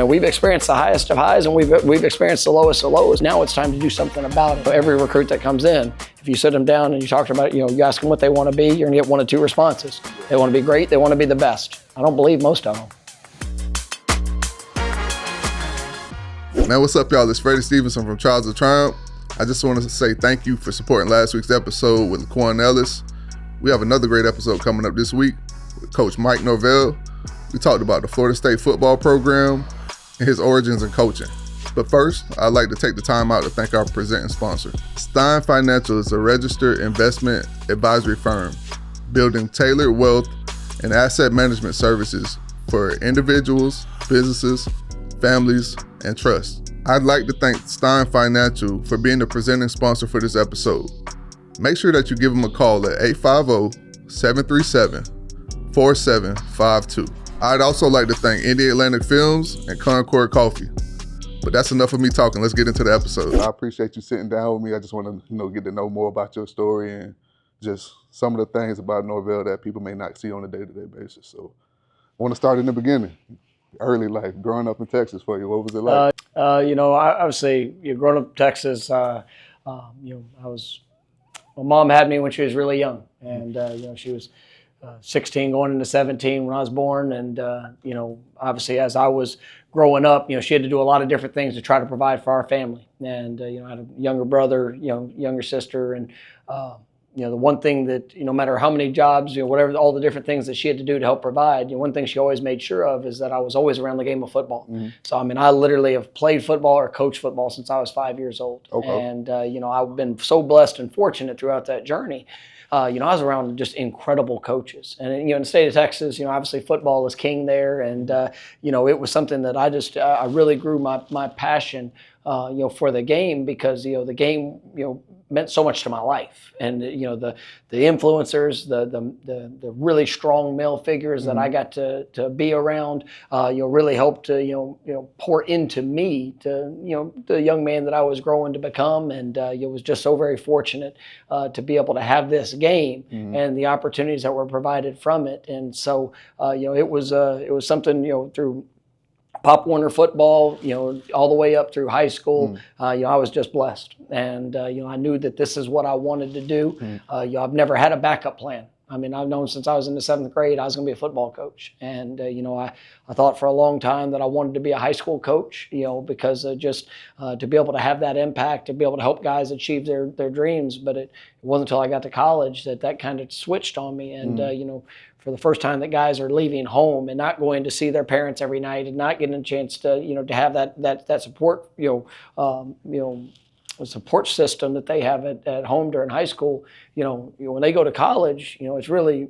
we've experienced the highest of highs and we've experienced the lowest of lows. Now it's time to do something about it. Every recruit that comes in, if you sit them down and you talk about it, you ask them what they want to be, you're gonna get one of two responses. They want to be great, they want to be the best. I don't believe most of them. Man, what's up, y'all? It's Freddie Stevenson from Trials of Triumph. I just want to say thank you for supporting last week's episode with Laquan Ellis. We have another great episode coming up this week with Coach Mike Norvell. We talked about the Florida State football program and his origins in coaching. But first, I'd like to take the time out to thank our presenting sponsor. Stein Financial is a registered investment advisory firm building tailored wealth and asset management services for individuals, businesses, families, and trusts. I'd like to thank Stein Financial for being the presenting sponsor for this episode. Make sure that you give them a call at 850-737-4752. I'd also like to thank Indian Atlantic Films and Concord Coffee. But that's enough of me talking. Let's get into the episode. I appreciate you sitting down with me. I just want to get to know more about your story and just some of the things about Norvell that people may not see on a day-to-day basis. So I want to start in the beginning. Early life, growing up in Texas for you, what was it like? Obviously, growing up in Texas, my mom had me when she was really young, and she was 16 going into 17 when I was born, and obviously as I was growing up, she had to do a lot of different things to try to provide for our family, and I had a younger brother, younger sister, and the one thing that, no matter how many jobs, whatever, all the different things that she had to do to help provide, one thing she always made sure of is that I was always around the game of football. Mm-hmm. So, I literally have played football or coached football since I was 5 years old. Okay. And, I've bbeen so blessed and fortunate throughout that journey. I was around just incredible coaches. And, in the state of Texas, obviously football is king there. And, it was something that I really grew my passion, for the game because, the game, meant so much to my life. And, the influencers, the really strong male figures that I got to be around, really helped to, pour into me to, the young man that I was growing to become. And, was just so very fortunate to be able to have this game and the opportunities that were provided from it. And so, it was something, through Pop Warner football, all the way up through high school, I was just blessed. And, I knew that this is what I wanted to do. I've never had a backup plan. I've known since I was in the 7th grade I was going to be a football coach. And, I thought for a long time that I wanted to be a high school coach, because just to be able to have that impact, to be able to help guys achieve their dreams. But it wasn't until I got to college that kind of switched on me. And, for the first time that guys are leaving home and not going to see their parents every night and not getting a chance to, to have that support, support system that they have at home during high school, when they go to college, it's really,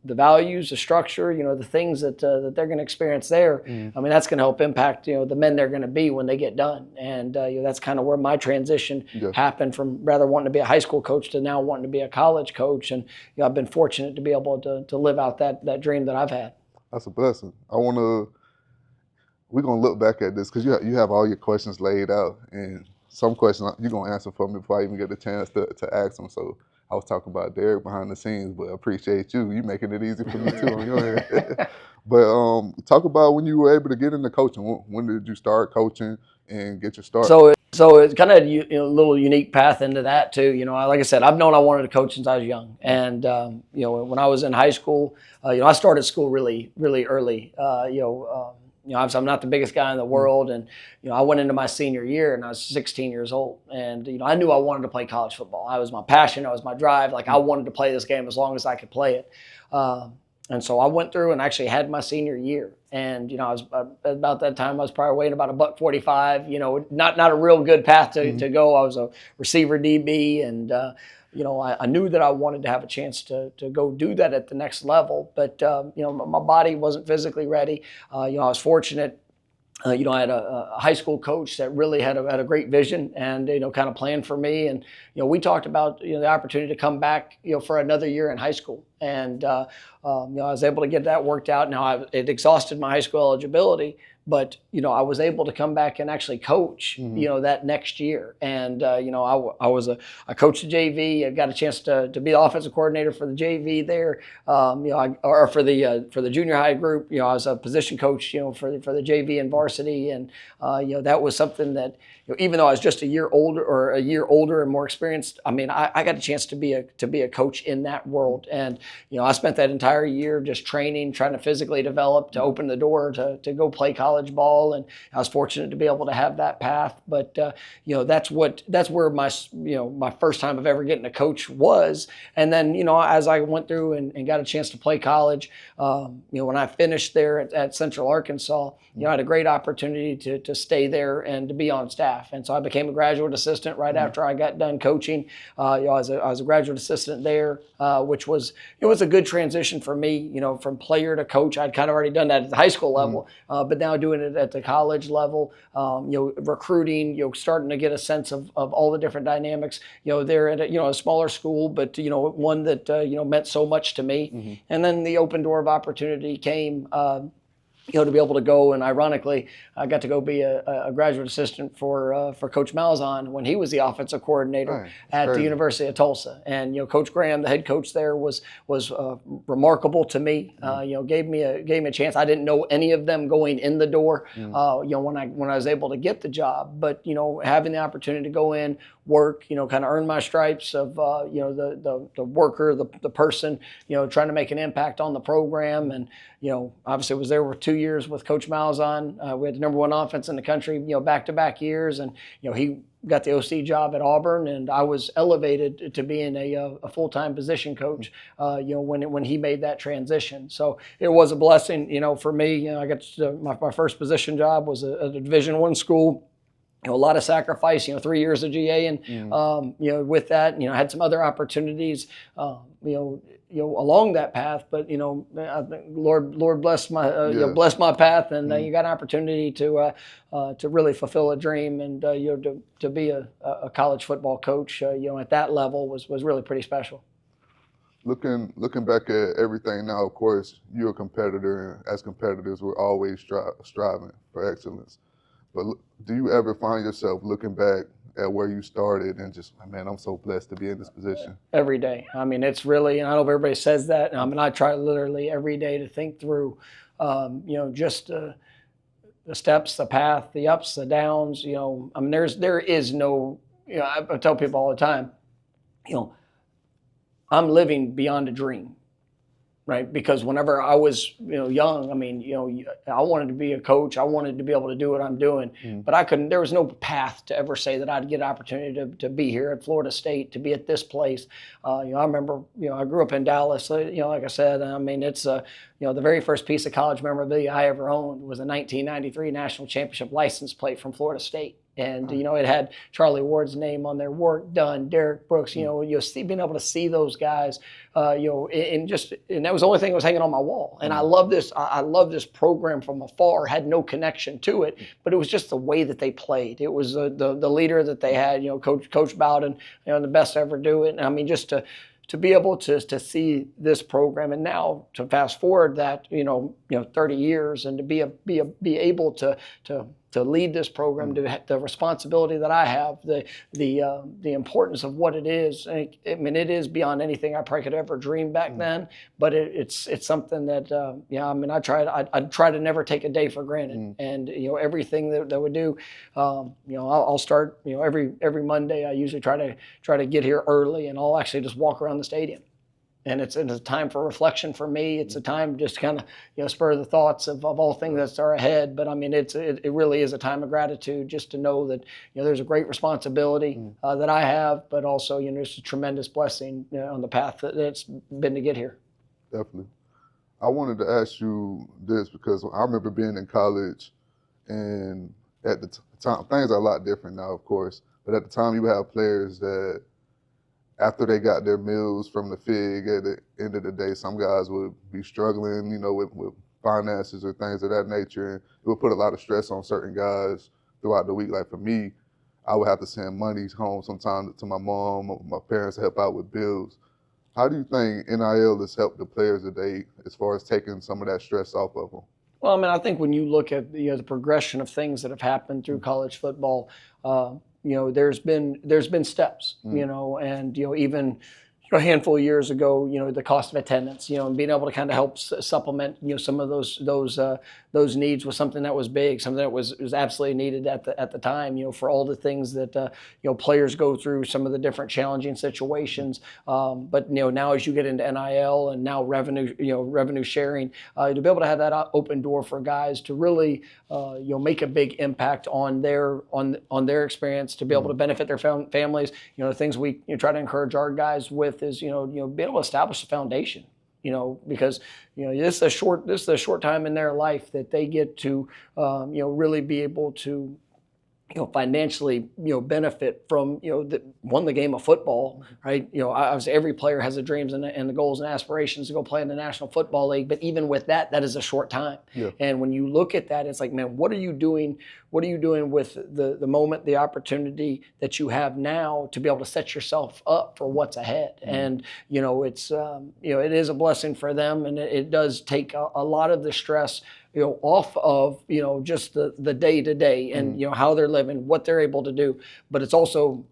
the values, the structure, the things that they're going to experience there. That's going to help impact, the men they're going to be when they get done. And, that's kind of where my transition happened from rather wanting to be a high school coach to now wanting to be a college coach. And, I've been fortunate to be able to live out that dream that I've had. That's a blessing. we're going to look back at this because you have all your questions laid out, and some questions you're going to answer for me before I even get the chance to ask them. So I was talking about Derek behind the scenes, but I appreciate you making it easy for me too on your end. But talk about when you were able to get into coaching. When did you start coaching and get your start? So it's kind of a little unique path into that too. Like I said, I've known I wanted to coach since I was young. And, when I was in high school, I started school really, really early. Obviously I'm not the biggest guy in the world, and I went into my senior year and I was 16 years old, and I knew I wanted to play college football. That was my passion, that was my drive. Like I wanted to play this game as long as I could play it. And so I went through and actually had my senior year, and I was about that time I was probably weighing about $145. Not a real good path to go. I was a receiver DB, and I knew that I wanted to have a chance to go do that at the next level, but my body wasn't physically ready. I was fortunate. I had a high school coach that really had a great vision and, kind of planned for me. And, we talked about, the opportunity to come back, for another year in high school. And, I was able to get that worked out. Now, it exhausted my high school eligibility, but I was able to come back and actually coach that next year. And I was I coached the JV. I got a chance to be the offensive coordinator for the JV there. Or for the junior high group. I was a position coach for the JV and varsity. And that was something that even though I was just a year older and more experienced, I mean, I got a chance to be a coach in that world. And I spent that entire year just training, trying to physically develop, to open the door to go play college ball. And I was fortunate to be able to have that path. But that's where my first time of ever getting a coach was. And then as I went through and got a chance to play college, when I finished there at Central Arkansas, I had a great opportunity to stay there and to be on staff. And so I became a graduate assistant right after I got done coaching. I was a graduate assistant there, which was a good transition for me. From player to coach. I'd kind of already done that at the high school level, but now doing it at the college level. Recruiting. Starting to get a sense of all the different dynamics. There at a smaller school, but one that meant so much to me. And then the open door of opportunity came. To be able to go, and ironically, I got to go be a graduate assistant for Coach Malzahn when he was the offensive coordinator at the University of Tulsa. And Coach Graham, the head coach there, was remarkable to me. Gave me a chance. I didn't know any of them going in the door. When I was able to get the job, but having the opportunity to go in, work, kind of earn my stripes of the worker, the person, trying to make an impact on the program. And obviously was there for 2 years with Coach Malzahn. We had the number one offense in the country, back-to-back years. And, he got the OC job at Auburn, and I was elevated to being a full-time position coach, when he made that transition. So it was a blessing, for me. I got my first position job was at a Division I school. A lot of sacrifice, 3 years of GA, and with that, had some other opportunities, along that path. But I think Lord blessed blessed my path, and you got an opportunity to really fulfill a dream, and to be a college football coach, at that level was really pretty special. Looking back at everything now, of course, you're a competitor, and as competitors, we're always striving for excellence. But do you ever find yourself looking back at where you started and just, man, I'm so blessed to be in this position? Every day. I mean, it's really, and I know everybody says that. I mean, I try literally every day to think through, just the steps, the path, the ups, the downs. I mean, there is no, I tell people all the time, I'm living beyond a dream. Right, because whenever I was, young, I mean, I wanted to be a coach. I wanted to be able to do what I'm doing, but I couldn't. There was no path to ever say that I'd get an opportunity to be here at Florida State, to be at this place. I remember, I grew up in Dallas. Like I said, I mean, it's the very first piece of college memorabilia I ever owned was a 1993 national championship license plate from Florida State. And, it had Charlie Ward's name on there, Work Done, Derek Brooks, being able to see those guys, and that was the only thing that was hanging on my wall. And I love this program from afar, had no connection to it, but it was just the way that they played. It was the leader that they had, Coach Bowden, the best to ever do it. And I mean, just to be able to see this program, and now to fast forward that 30 years, and to be able to lead this program, to the responsibility that I have, the importance of what it is. I mean, it is beyond anything I probably could ever dream back then. But it's something that I mean, I try to never take a day for granted, and everything that we do, I'll start every Monday. I usually try to get here early, and I'll actually just walk around the stadium. And it's a time for reflection for me. It's a time just kind of spur the thoughts of all things that are ahead. But I mean, it really is a time of gratitude, just to know that there's a great responsibility that I have, but also there's a tremendous blessing on the path that it's been to get here. Definitely. I wanted to ask you this because I remember being in college, and at the time, things are a lot different now, of course. But at the time, you have players that, after they got their meals from the FIG, at the end of the day, some guys would be struggling, with finances or things of that nature. And it would put a lot of stress on certain guys throughout the week. Like for me, I would have to send money home sometimes to my mom or my parents to help out with bills. How do you think NIL has helped the players today as far as taking some of that stress off of them? Well, I mean, I think when you look at the progression of things that have happened through college football, there's been steps, and even a handful of years ago, the cost of attendance, and being able to kind of help supplement, some of those needs was something that was big, something that was absolutely needed at the time, for all the things that players go through, some of the different challenging situations. But now as you get into NIL and now revenue sharing, to be able to have that open door for guys to really make a big impact on their experience, to be able to benefit their families. The things we try to encourage our guys with is being able to establish a foundation. Because this is a short time in their life that they get to really be able to financially, benefit from, the game of football, right? Obviously every player has the dreams and the goals and aspirations to go play in the National Football League. But even with that is a short time. Yeah. And when you look at that, it's like, man, what are you doing? What are you doing with the moment, the opportunity that you have now to be able to set yourself up for what's ahead? Mm-hmm. And, it's, it is a blessing for them. And it does take a lot of the stress off of, just the day to day and, how they're living, what they're able to do. But it's also,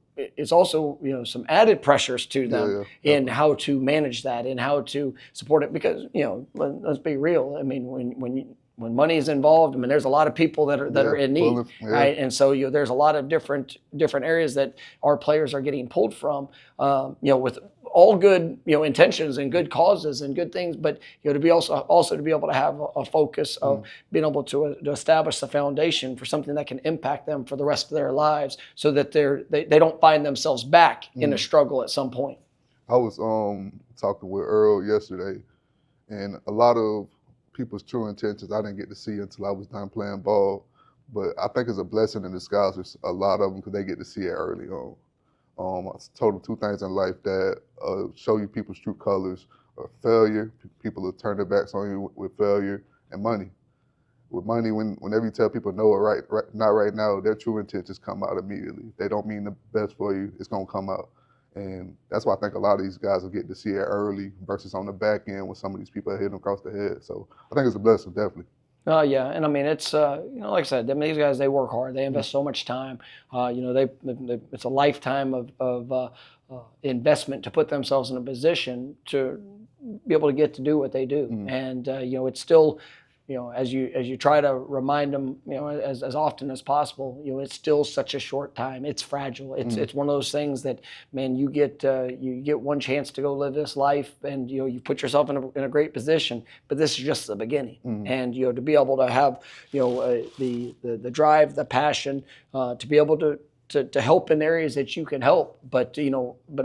some added pressures to them in how to manage that and how to support it. Because, let's be real. I mean, when money is involved, I mean, there's a lot of people that are in need, right? And so, there's a lot of different areas that our players are getting pulled from, with all good, intentions and good causes and good things, but to be also to be able to have a focus of being able to establish the foundation for something that can impact them for the rest of their lives, so that they don't find themselves back in a struggle at some point. I was talking with Earl yesterday, and a lot of people's true intentions I didn't get to see until I was done playing ball, but I think it's a blessing in disguise for a lot of them because they get to see it early on. I told them two things in life that show you people's true colors: failure, people will turn their backs on you with failure, and money. With money, whenever you tell people no, not right now, their true intentions come out immediately. If they don't mean the best for you, it's gonna come out. And that's why I think a lot of these guys will get to see it early versus on the back end when some of these people hit them across the head. So I think it's a blessing, definitely. Yeah, and I mean it's like I said, these guys, they work hard. They invest so much time. It's a lifetime of investment to put themselves in a position to be able to get to do what they do. And it's still, as you try to remind them, as often as possible, it's still such a short time. It's fragile. It's one of those things that, man, you get one chance to go live this life, and you put yourself in a great position. But this is just the beginning. And to be able to have the drive, the passion, to be able to help in areas that you can help, but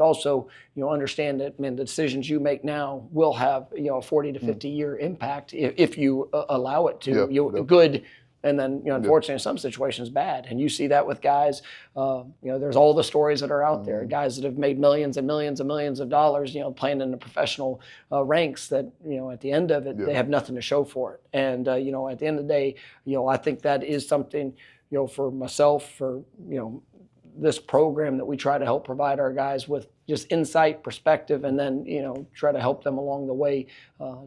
also understand that, man, the decisions you make now will have a 40 to 50 year impact if you allow it to. Good, and then unfortunately in some situations bad, and you see that with guys. There's all the stories that are out there, guys that have made millions and millions and millions of dollars, playing in the professional ranks, that at the end of it they have nothing to show for it. And at the end of the day, I think that is something for myself, for this program, that we try to help provide our guys with just insight, perspective, and then try to help them along the way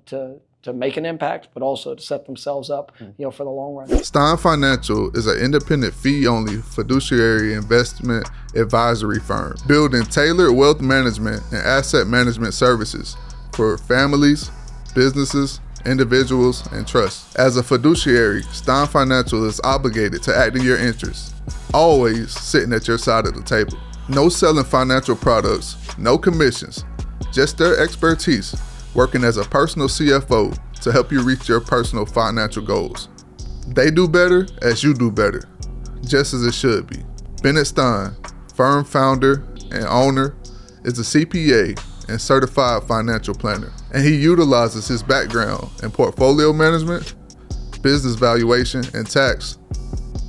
to make an impact, but also to set themselves up for the long run. Stein Financial is an independent fee-only fiduciary investment advisory firm building tailored wealth management and asset management services for families, businesses, individuals, and trusts. As a fiduciary, Stein Financial is obligated to act in your interests, always sitting at your side of the table. No selling financial products, no commissions, just their expertise working as a personal CFO to help you reach your personal financial goals. They do better as you do better, just as it should be. Bennett Stein, firm founder and owner, is a CPA and certified financial planner, and he utilizes his background in portfolio management, business valuation, and tax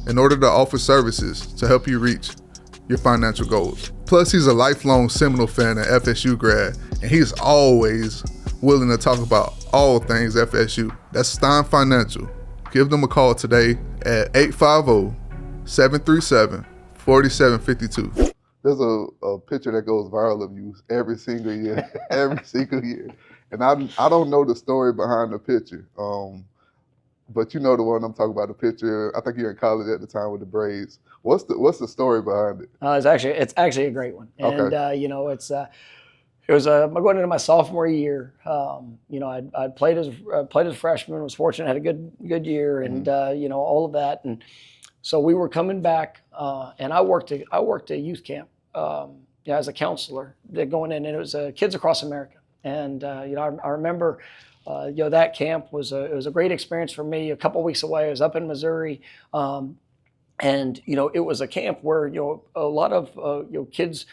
in order to offer services to help you reach your financial goals. Plus, he's a lifelong Seminole fan and FSU grad, and he's always willing to talk about all things FSU. That's Stein Financial. Give them a call today at 850-737-4752. There's a picture that goes viral of you every single year, every single year. And I don't know the story behind the picture. But you know the one I'm talking about, the picture. I think you're in college at the time with the braids. What's the story behind it? It's actually a great one, and Okay. it was going into my sophomore year. I'd played as a freshman. Was fortunate, had a good year, and all of that. And so we were coming back, and I worked a youth camp as a counselor going in, and it was Kids Across America. And I remember that camp was a great experience for me. A couple weeks away, I was up in Missouri. And it was a camp where a lot of kids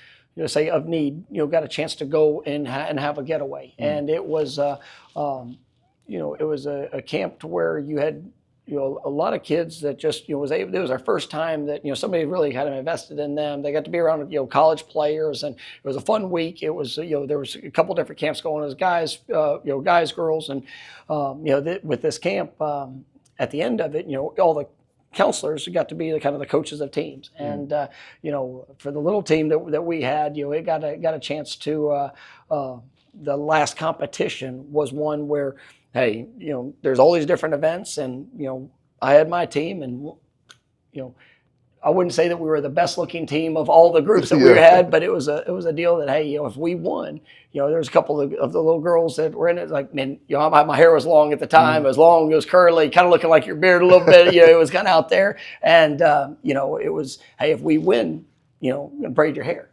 say of need got a chance to go and have a getaway. And it was it was a camp to where you had a lot of kids that just it was our first time that somebody really kind of invested in them. They got to be around college players, and it was a fun week. It was there was a couple different camps going as guys, guys, girls, and with this camp at the end of it, all the counselors got to be the coaches of teams, and for the little team that we had, it got a chance to the last competition was one where, hey, there's all these different events, and I had my team, and I wouldn't say that we were the best looking team of all the groups that we had, but it was a deal that, hey, if we won, there was a couple of the little girls that were in it. Like, man, my hair was long at the time. It was long, it was curly, kind of looking like your beard a little bit. It was kind of out there, and it was, hey, if we win, you're gonna braid your hair.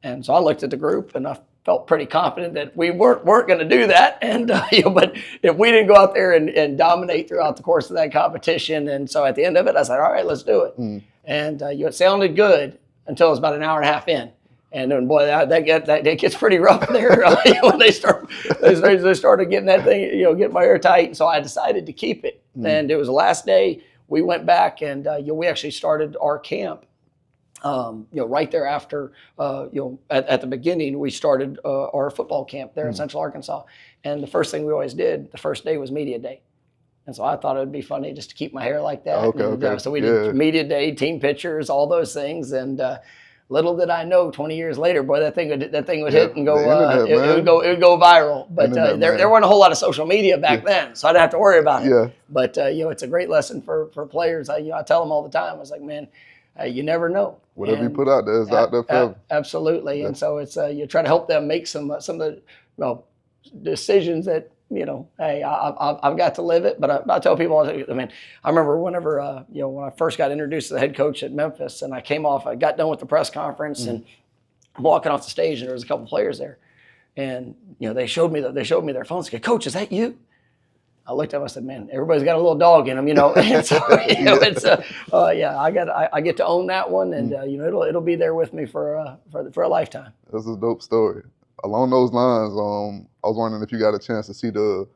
And so I looked at the group, and I felt pretty confident that we weren't going to do that. And but if we didn't go out there and dominate throughout the course of that competition, and so at the end of it, I said, all right, let's do it. And it sounded good until it was about an hour and a half in. And then, boy, that gets pretty rough there when they started getting that thing, getting my hair tight. And so I decided to keep it. And it was the last day. We went back, and we actually started our camp. Right there after, at the beginning, we started our football camp there in Central Arkansas. And the first thing we always did, the first day was media day. And so I thought it would be funny just to keep my hair like that. Okay. So we did media day, team pictures, all those things. And little did I know, 20 years later, boy, that thing would hit and go. It would go viral. But there weren't a whole lot of social media back then, so I didn't have to worry about it. Yeah. But it's a great lesson for players. I tell them all the time. I was like, man, you never know. Whatever you put out there is out there forever. Absolutely. Yeah. And so it's you try to help them make some of the decisions that hey, I've got to live it. But I tell people, I remember whenever when I first got introduced to the head coach at Memphis, and I got done with the press conference, and I'm walking off the stage, and there was a couple players there, and they showed me their phones. Said, Coach, is that you? I looked at him. I said, "Man, everybody's got a little dog in them, And so, it's I get to own that one, and it'll be there with me for a lifetime." That's a dope story. Along those lines, I was wondering if you got a chance to see the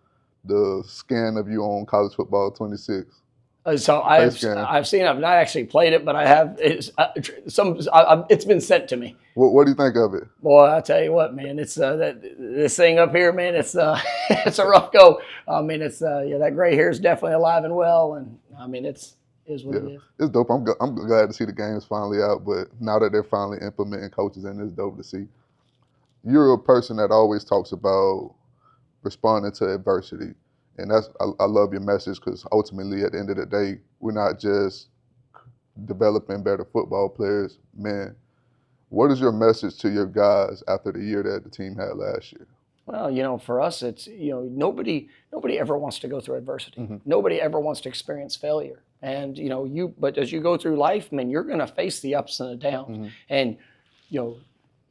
scan of you on College Football 26. So I've seen it. I've not actually played it, but I have. It's been sent to me. What do you think of it? Boy, I tell you what, man, it's this thing up here, man. It's it's a rough go. It's that gray hair is definitely alive and well, and it is what it is. It's dope. I'm glad to see the game's finally out, but now that they're finally implementing coaches in, it's dope to see. You're a person that always talks about responding to adversity. And I love your message, because ultimately, at the end of the day, we're not just developing better football players. Man, what is your message to your guys after the year that the team had last year? Well, for us, it's nobody ever wants to go through adversity. Nobody ever wants to experience failure. And but as you go through life, man, you're going to face the ups and the downs. And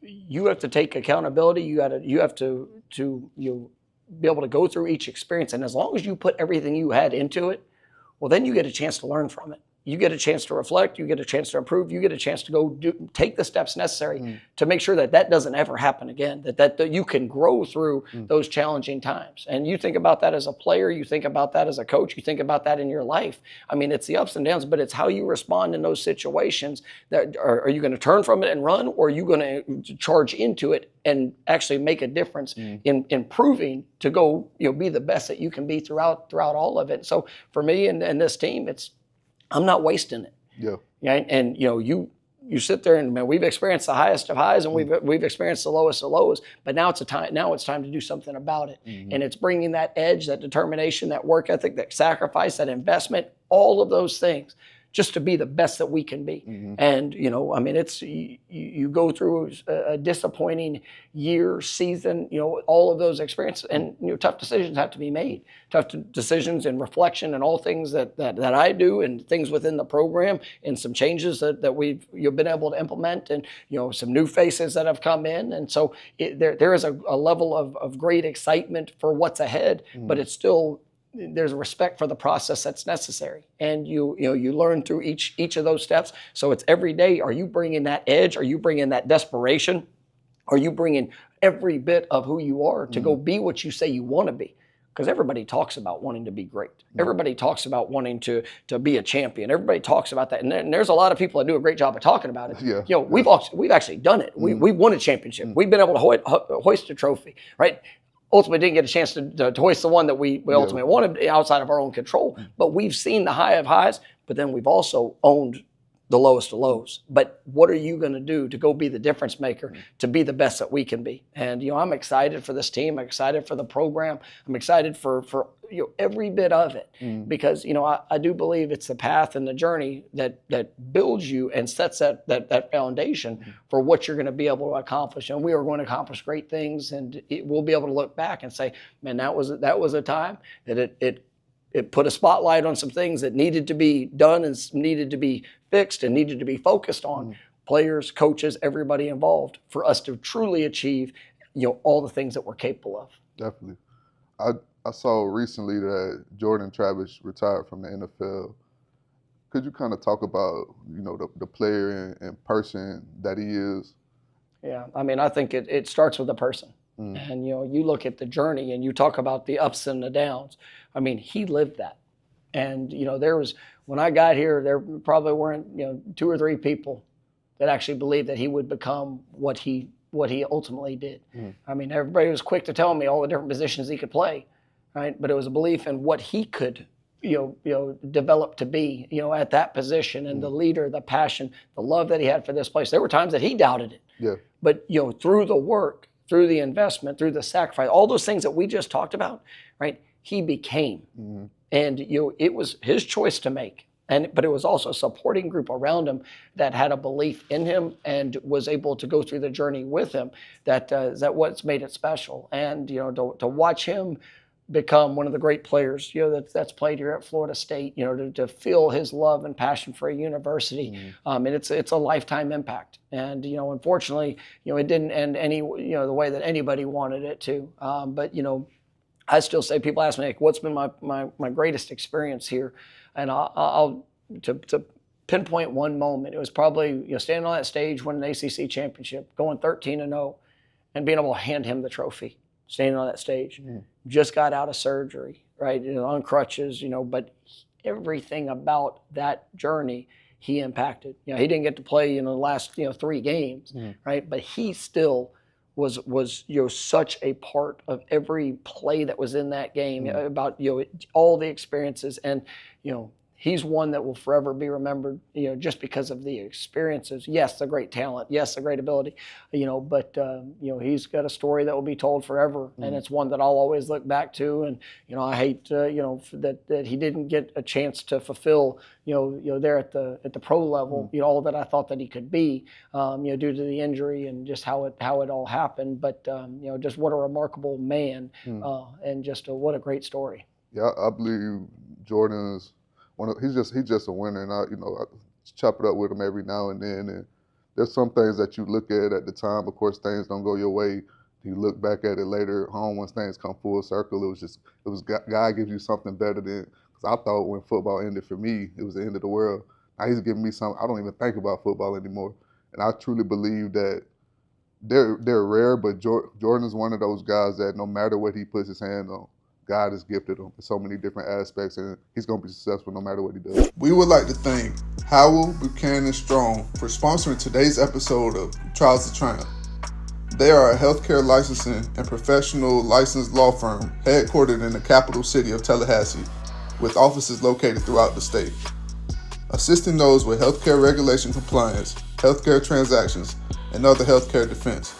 you have to take accountability. You have to be able to go through each experience. And as long as you put everything you had into it, well, then you get a chance to learn from it. You get a chance to reflect. You get a chance to improve. You get a chance to go take the steps necessary to make sure that doesn't ever happen again, that you can grow through those challenging times. And you think about that as a player. You think about that as a coach. You think about that in your life. It's the ups and downs, but it's how you respond in those situations. That are you going to turn from it and run, or are you going to charge into it and actually make a difference in improving to go be the best that you can be throughout all of it. So for me and this team, I'm not wasting it. Yeah. And you sit there and, man, we've experienced the highest of highs and we've experienced the lowest of lows, but now it's time to do something about it. And it's bringing that edge, that determination, that work ethic, that sacrifice, that investment, all of those things, just to be the best that we can be. And, it's, you go through a disappointing year, season, all of those experiences, and, tough decisions have to be made. Tough decisions and reflection and all things that I do, and things within the program, and some changes that we've been able to implement, and, some new faces that have come in. And so there is a level of great excitement for what's ahead, but it's still, there's a respect for the process that's necessary, and you learn through each of those steps. So it's every day. Are you bringing that edge? Are you bringing that desperation? Are you bringing every bit of who you are to go be what you say you want to be? Because everybody talks about wanting to be great. Everybody talks about wanting to be a champion. Everybody talks about that, and there's a lot of people that do a great job of talking about it. We've actually done it. We've won a championship. We've been able to hoist a trophy, right? Ultimately didn't get a chance to hoist the one that we ultimately wanted outside of our own control. But we've seen the high of highs, but then we've also owned the lowest of lows. But what are you going to do to go be the difference maker, to be the best that we can be? And, I'm excited for this team. I'm excited for the program. I'm excited for every bit of it, because, I do believe it's the path and the journey that builds you and sets that foundation for what you're going to be able to accomplish. And we are going to accomplish great things, and we'll be able to look back and say, man, that was a time that it put a spotlight on some things that needed to be done and needed to be fixed and needed to be focused on. Players, coaches, everybody involved, for us to truly achieve, all the things that we're capable of. Definitely. I saw recently that Jordan Travis retired from the NFL. Could you kind of talk about, the player and person that he is? Yeah, I think it starts with the person. And, you look at the journey and you talk about the ups and the downs. He lived that. And, when I got here, there probably weren't, 2 or 3 people that actually believed that he would become what he ultimately did. Everybody was quick to tell me all the different positions he could play, right? But it was a belief in what he could, develop to be, at that position, and the leader, the passion, the love that he had for this place. There were times that he doubted it. Yeah. But, through the work, through the investment, through the sacrifice, all those things that we just talked about, right? He became. And, it was his choice to make. But it was also a supporting group around him that had a belief in him and was able to go through the journey with him. That what's made it special. And, to watch him become one of the great players, that's played here at Florida State, to feel his love and passion for a university. And it's a lifetime impact. And, unfortunately, it didn't end the way that anybody wanted it to. But, I still say, people ask me, like, what's been my greatest experience here? And I'll to pinpoint one moment, it was probably, standing on that stage, winning an ACC championship, going 13-0, and being able to hand him the trophy. Standing on that stage, just got out of surgery, right? On crutches, but everything about that journey he impacted. He didn't get to play the last 3 games, right? But he still was such a part of every play that was in that game, about all the experiences. And he's one that will forever be remembered, just because of the experiences. Yes, the great talent. Yes, the great ability, but he's got a story that will be told forever. And it's one that I'll always look back to. And, I hate, that he didn't get a chance to fulfill, there at the pro level, all that I thought that he could be, due to the injury and just how it all happened. But, just what a remarkable man, and just what a great story. Yeah, I believe Jordan's he's just a winner, and I chop it up with him every now and then. And there's some things that you look at the time. Of course, things don't go your way. You look back at it later on when things come full circle. It was God gives you something better than. Because I thought when football ended for me, it was the end of the world. Now he's giving me something. I don't even think about football anymore. And I truly believe that they're rare, but Jordan is one of those guys that no matter what he puts his hand on, God has gifted him in so many different aspects, and he's going to be successful no matter what he does. We would like to thank Howell Buchanan Strong for sponsoring today's episode of Trials of Triumph. They are a healthcare licensing and professional licensed law firm headquartered in the capital city of Tallahassee, with offices located throughout the state. assisting those with healthcare regulation compliance, healthcare transactions, and other healthcare defense.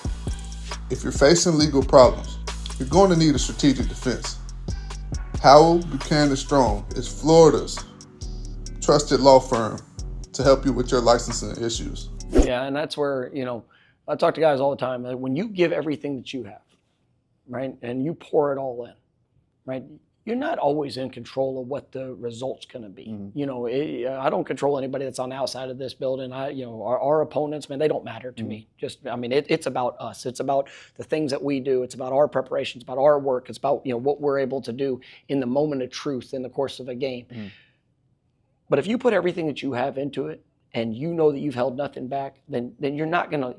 If you're facing legal problems, you're going to need a strategic defense. Howell Buchanan Strong is Florida's trusted law firm to help you with your licensing issues. Yeah, and that's where, I talk to guys all the time. Like, when you give everything that you have, right, and you pour it all in, right, you're not always in control of what the result's going to be. Mm-hmm. I don't control anybody that's on the outside of this building. Our opponents, man, they don't matter to me. It's about us. It's about the things that we do. It's about our preparations, about our work. It's about, what we're able to do in the moment of truth in the course of a game. Mm-hmm. But if you put everything that you have into it and you know that you've held nothing back, then you're not going to,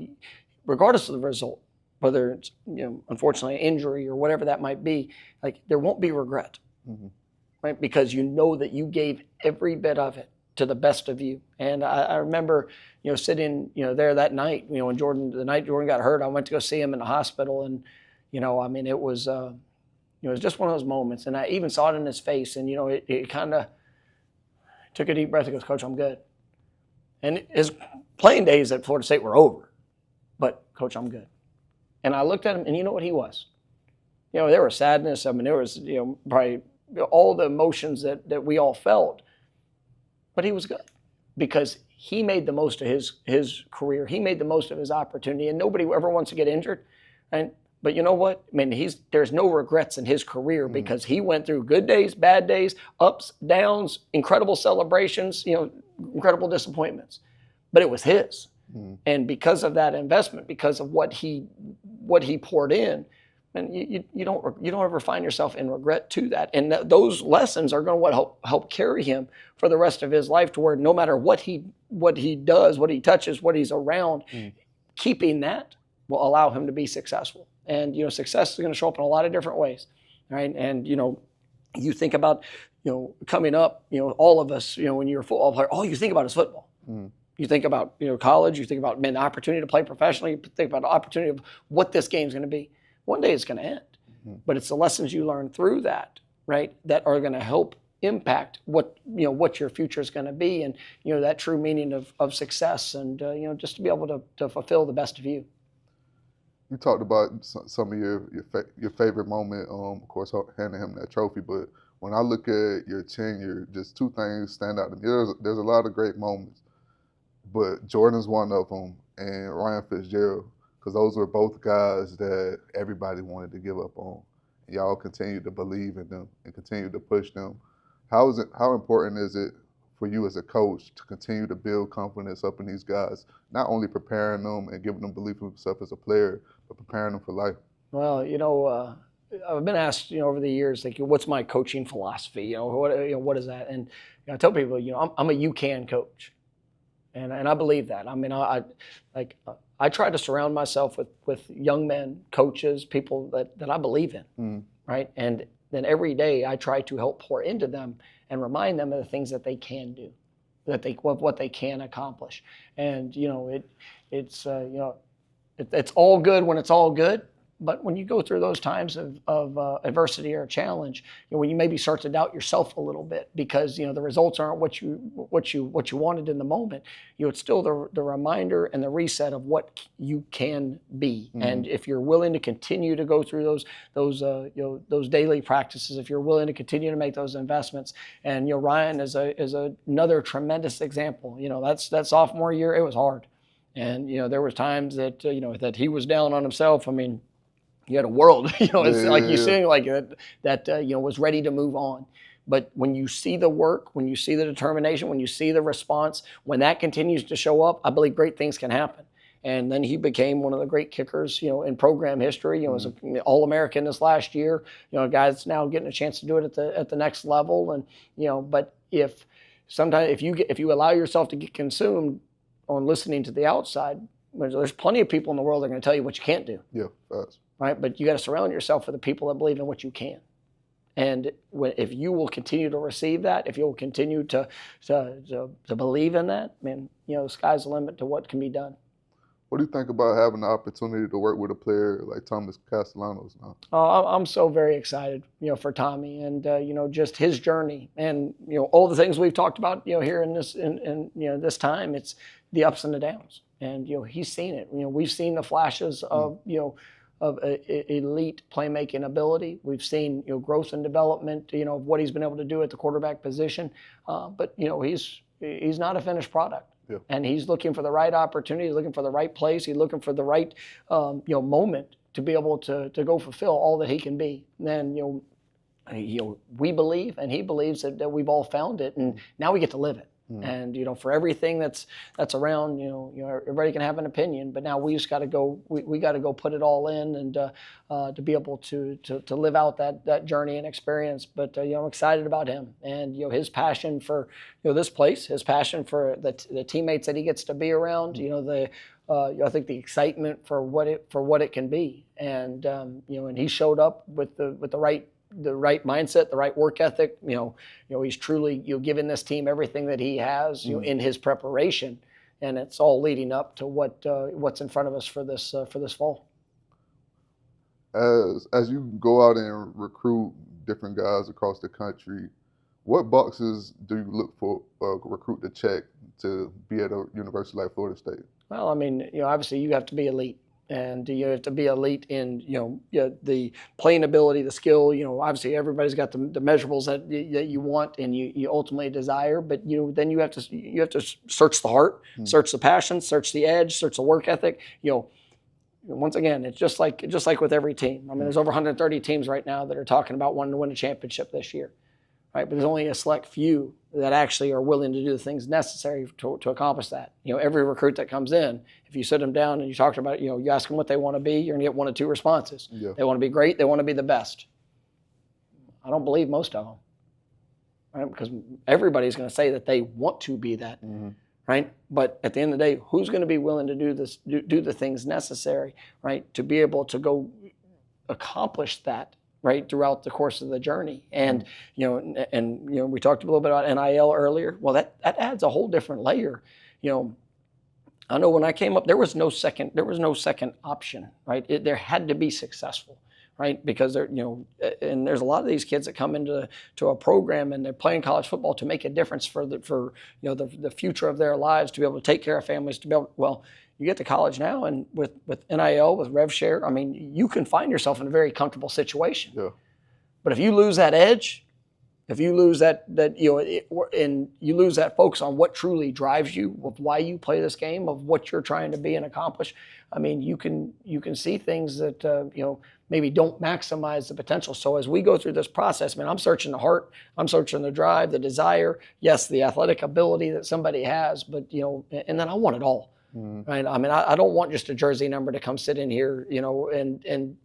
regardless of the result, whether it's, unfortunately an injury or whatever that might be, like, there won't be regret, mm-hmm. right? Because you know that you gave every bit of it to the best of you. And I remember, sitting, there that night, when the night Jordan got hurt, I went to go see him in the hospital, and, it was just one of those moments. And I even saw it in his face, and, it kind of took a deep breath and goes, "Coach, I'm good." And his playing days at Florida State were over, but "Coach, I'm good." And I looked at him, and you know what he was? There was sadness. There was, probably all the emotions that we all felt. But he was good because he made the most of his career. He made the most of his opportunity, and nobody ever wants to get injured. But you know what? There's no regrets in his career because he went through good days, bad days, ups, downs, incredible celebrations, incredible disappointments. But it was his. And because of that investment, because of what he poured in, and you don't ever find yourself in regret to that. And those lessons are going to help carry him for the rest of his life, to where no matter what he does, what he touches, what he's around, keeping that will allow him to be successful. And success is going to show up in a lot of different ways, right? And you think about coming up, all of us, when you're a football player, all you think about is football. You think about, college, you think about the opportunity to play professionally, you think about the opportunity of what this game's going to be. One day it's going to end. But it's the lessons you learn through that, right, that are going to help impact what your future is going to be, and, that true meaning of success, and, just to be able to fulfill the best of you. You talked about some of your favorite moment, of course, handing him that trophy. But when I look at your tenure, just two things stand out to me. There's a lot of great moments, but Jordan's one of them, and Ryan Fitzgerald, because those were both guys that everybody wanted to give up on. Y'all continued to believe in them and continue to push them. How important is it for you as a coach to continue to build confidence up in these guys, not only preparing them and giving them belief in themselves as a player, but preparing them for life? Well, I've been asked, over the years, like, what's my coaching philosophy? What is that? And I tell people, I'm a "you can" coach, and I believe that. I try to surround myself with young men, coaches, people that I believe in, right? And then every day I try to help pour into them and remind them of the things that they can do, what they can accomplish. And it's all good when it's all good, but when you go through those times of adversity or challenge, when you maybe start to doubt yourself a little bit because the results aren't what you wanted in the moment, it's still the reminder and the reset of what you can be. And if you're willing to continue to go through those daily practices, if you're willing to continue to make those investments, and Ryan is another tremendous example. That sophomore year, it was hard, and there was times that that he was down on himself. You had a world, was ready to move on. But when you see the work, when you see the determination, when you see the response, when that continues to show up, I believe great things can happen. And then he became one of the great kickers, in program history. As an All-American this last year. A guy that's now getting a chance to do it at the next level. And but if you allow yourself to get consumed on listening to the outside, there's plenty of people in the world that are going to tell you what you can't do. Yeah, that's right. But you got to surround yourself with the people that believe in what you can. And if you will continue to receive that, if you'll continue to believe in that, the sky's the limit to what can be done. What do you think about having the opportunity to work with a player like Thomas Castellanos now? I'm so very excited, for Tommy and, just his journey and, all the things we've talked about, here in this, this time, it's the ups and the downs. And, he's seen it. We've seen the flashes of, of elite playmaking ability. We've seen, growth and development, of what he's been able to do at the quarterback position. But, he's not a finished product. Yeah. And he's looking for the right opportunity. He's looking for the right place. He's looking for the right, moment to be able to go fulfill all that he can be. And then, we believe, and he believes that we've all found it, and now we get to live it. And for everything that's around, everybody can have an opinion, but now we just got to go. We got to go put it all in, and to be able to live out that journey and experience. But I'm excited about him, and his passion for this place, his passion for the teammates that he gets to be around. I think the excitement for what it can be, and and he showed up with the right mindset, the right work ethic. He's truly giving this team everything that he has in his preparation, and it's all leading up to what's in front of us for this fall. As you go out and recruit different guys across the country, what boxes do you look for a recruit to check to be at a university like Florida State? Well, obviously you have to be elite. And you have to be elite in the playing ability, the skill. Obviously everybody's got the measurables that you want and you ultimately desire. But then you have to search the heart, search the passion, search the edge, search the work ethic. Once again, it's just like with every team. There's over 130 teams right now that are talking about wanting to win a championship this year, right? But there's only a select few that actually are willing to do the things necessary to accomplish that. Every recruit that comes in, if you sit them down and you talk about it, you ask them what they want to be, you're going to get one of two responses. Yeah. They want to be great, they want to be the best. I don't believe most of them, right? Because everybody's going to say that they want to be that, right? But at the end of the day, who's going to be willing to do the things necessary, right, to be able to go accomplish that, right, throughout the course of the journey. And we talked a little bit about NIL earlier. Well, that adds a whole different layer. I know when I came up, there was no second option, right? There had to be successful, right? Because and there's a lot of these kids that come into a program and they're playing college football to make a difference for the future of their lives, to be able to take care of families, to be able, you get to college now, and with NIL, with rev share, you can find yourself in a very comfortable situation. Yeah. But if you lose that edge, if you lose and you lose that focus on what truly drives you, of why you play this game, of what you're trying to be and accomplish, you can see things that maybe don't maximize the potential. So as we go through this process, I'm searching the heart, I'm searching the drive, the desire, yes, the athletic ability that somebody has, but and then I want it all. Right? I don't want just a jersey number to come sit in here, and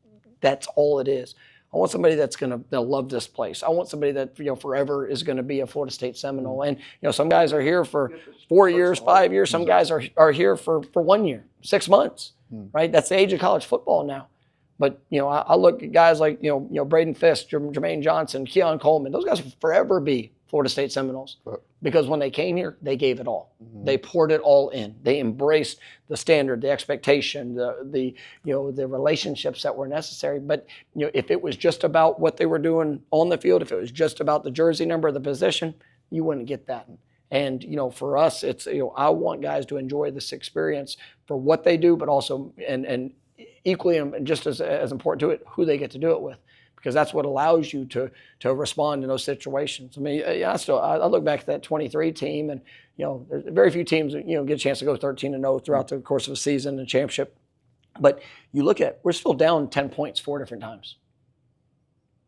that's all it is. I want somebody that's they'll love this place. I want somebody that forever is going to be a Florida State Seminole. And some guys are here for 4 years, 5 years. Some guys are here for 1 year, 6 months. Right? That's the age of college football now. But I look at guys like Braden Fisk, Jermaine Johnson, Keon Coleman. Those guys will forever be Florida State Seminoles, because when they came here, they gave it all. They poured it all in. They embraced the standard, the expectation, the relationships that were necessary. But if it was just about what they were doing on the field, if it was just about the jersey number, the position, you wouldn't get that. And for us, it's I want guys to enjoy this experience for what they do, but also and equally and just as important to it, who they get to do it with. Because that's what allows you to respond in those situations. I look back at that 23 team, and there's very few teams that get a chance to go 13-0 throughout the course of a season and championship. But you look at, we're still down 10 points 4 different times,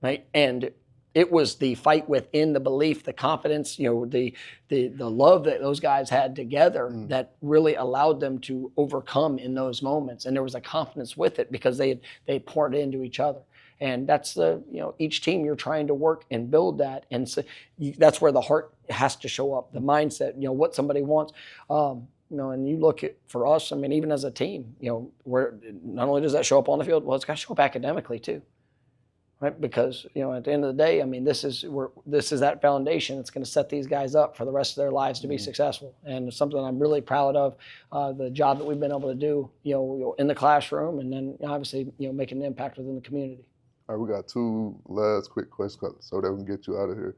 right? And it was the fight within, the belief, the confidence, the love that those guys had together that really allowed them to overcome in those moments. And there was a confidence with it because they poured into each other. And that's each team you're trying to work and build that. And so that's where the heart has to show up, the mindset, what somebody wants. And you look at, for us, even as a team, where not only does that show up on the field, well, it's got to show up academically too. right? Because, at the end of the day, I mean, this is that foundation that's going to set these guys up for the rest of their lives to be successful. And it's something I'm really proud of, the job that we've been able to do, in the classroom, and then obviously, making an impact within the community. All right, we got two last quick questions so that we can get you out of here.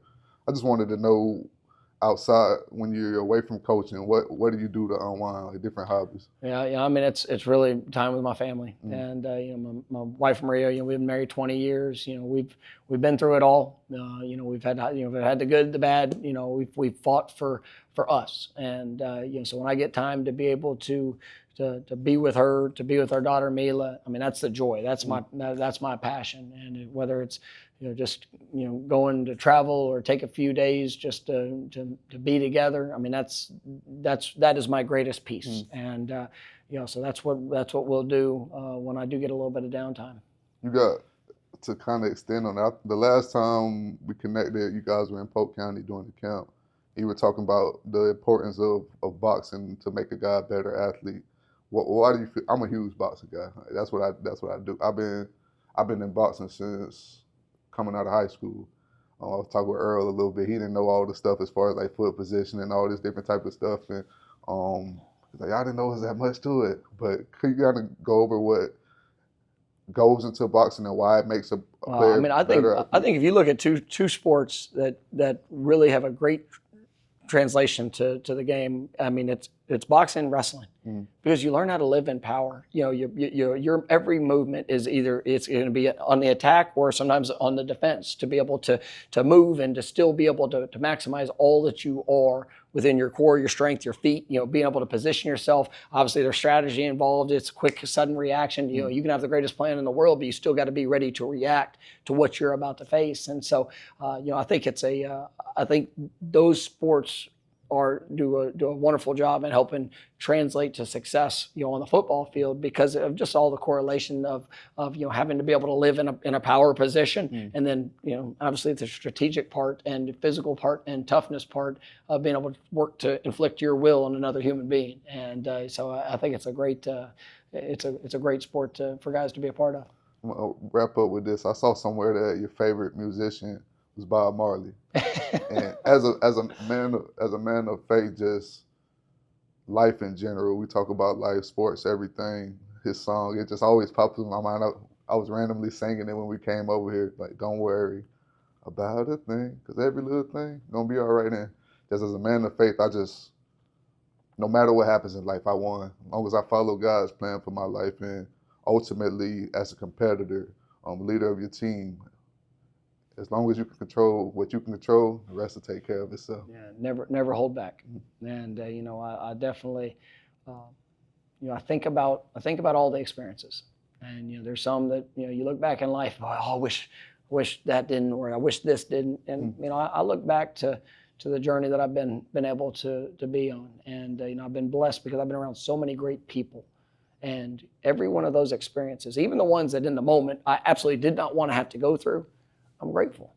I just wanted to know, outside, when you're away from coaching, what do you do to unwind, like different hobbies? Yeah, I mean, it's really time with my family, and my wife Maria. We've been married 20 years. We've been through it all. We've had the good, the bad. We've fought for us, and so when I get time to be able to be with her, to be with our daughter Mila, I mean, that's the joy. That's my passion, and whether it's just going to travel or take a few days just to be together. I mean, that is my greatest piece, and so that's what we'll do when I do get a little bit of downtime. You got to kind of extend on that. The last time we connected, you guys were in Polk County doing the camp. You were talking about the importance of boxing to make a guy a better athlete. Why do you feel? I'm a huge boxing guy. That's what I do. I've been in boxing since coming out of high school. I was talking with Earl a little bit. He didn't know all the stuff as far as like foot position and all this different type of stuff. And I didn't know it was that much to it. But could you kind of go over what goes into boxing and why it makes a player better? I think if you look at two sports that really have a great translation to the game, I mean, it's boxing and wrestling, because you learn how to live in power. Your every movement is either it's going to be on the attack or sometimes on the defense, to be able to move and to still be able to maximize all that you are within your core, your strength, your feet, being able to position yourself. Obviously there's strategy involved. It's quick, sudden reaction. You can have the greatest plan in the world, but you still got to be ready to react to what you're about to face. And so, I think I think those sports do a wonderful job in helping translate to success, on the football field, because of just all the correlation of having to be able to live in a power position, and then obviously the strategic part and the physical part and toughness part of being able to work to inflict your will on another human being. And so I think it's a great sport for guys to be a part of. I'm gonna wrap up with this. I saw somewhere that your favorite musician was Bob Marley. And as a man of faith, just life in general, we talk about life, sports, everything. His song, it just always pops in my mind. I was randomly singing it when we came over here, like, don't worry about a thing, because every little thing gonna be all right. And just as a man of faith, no matter what happens in life, I won. As long as I follow God's plan for my life, and ultimately as a competitor, leader of your team, as long as you can control what you can control, the rest will take care of itself. Yeah, never hold back. And I definitely, I think about all the experiences, and there's some that you look back in life, I wish that didn't, or I wish this didn't, and I look back to the journey that I've been able to be on, and I've been blessed because I've been around so many great people, and every one of those experiences, even the ones that in the moment I absolutely did not want to have to go through, I'm grateful.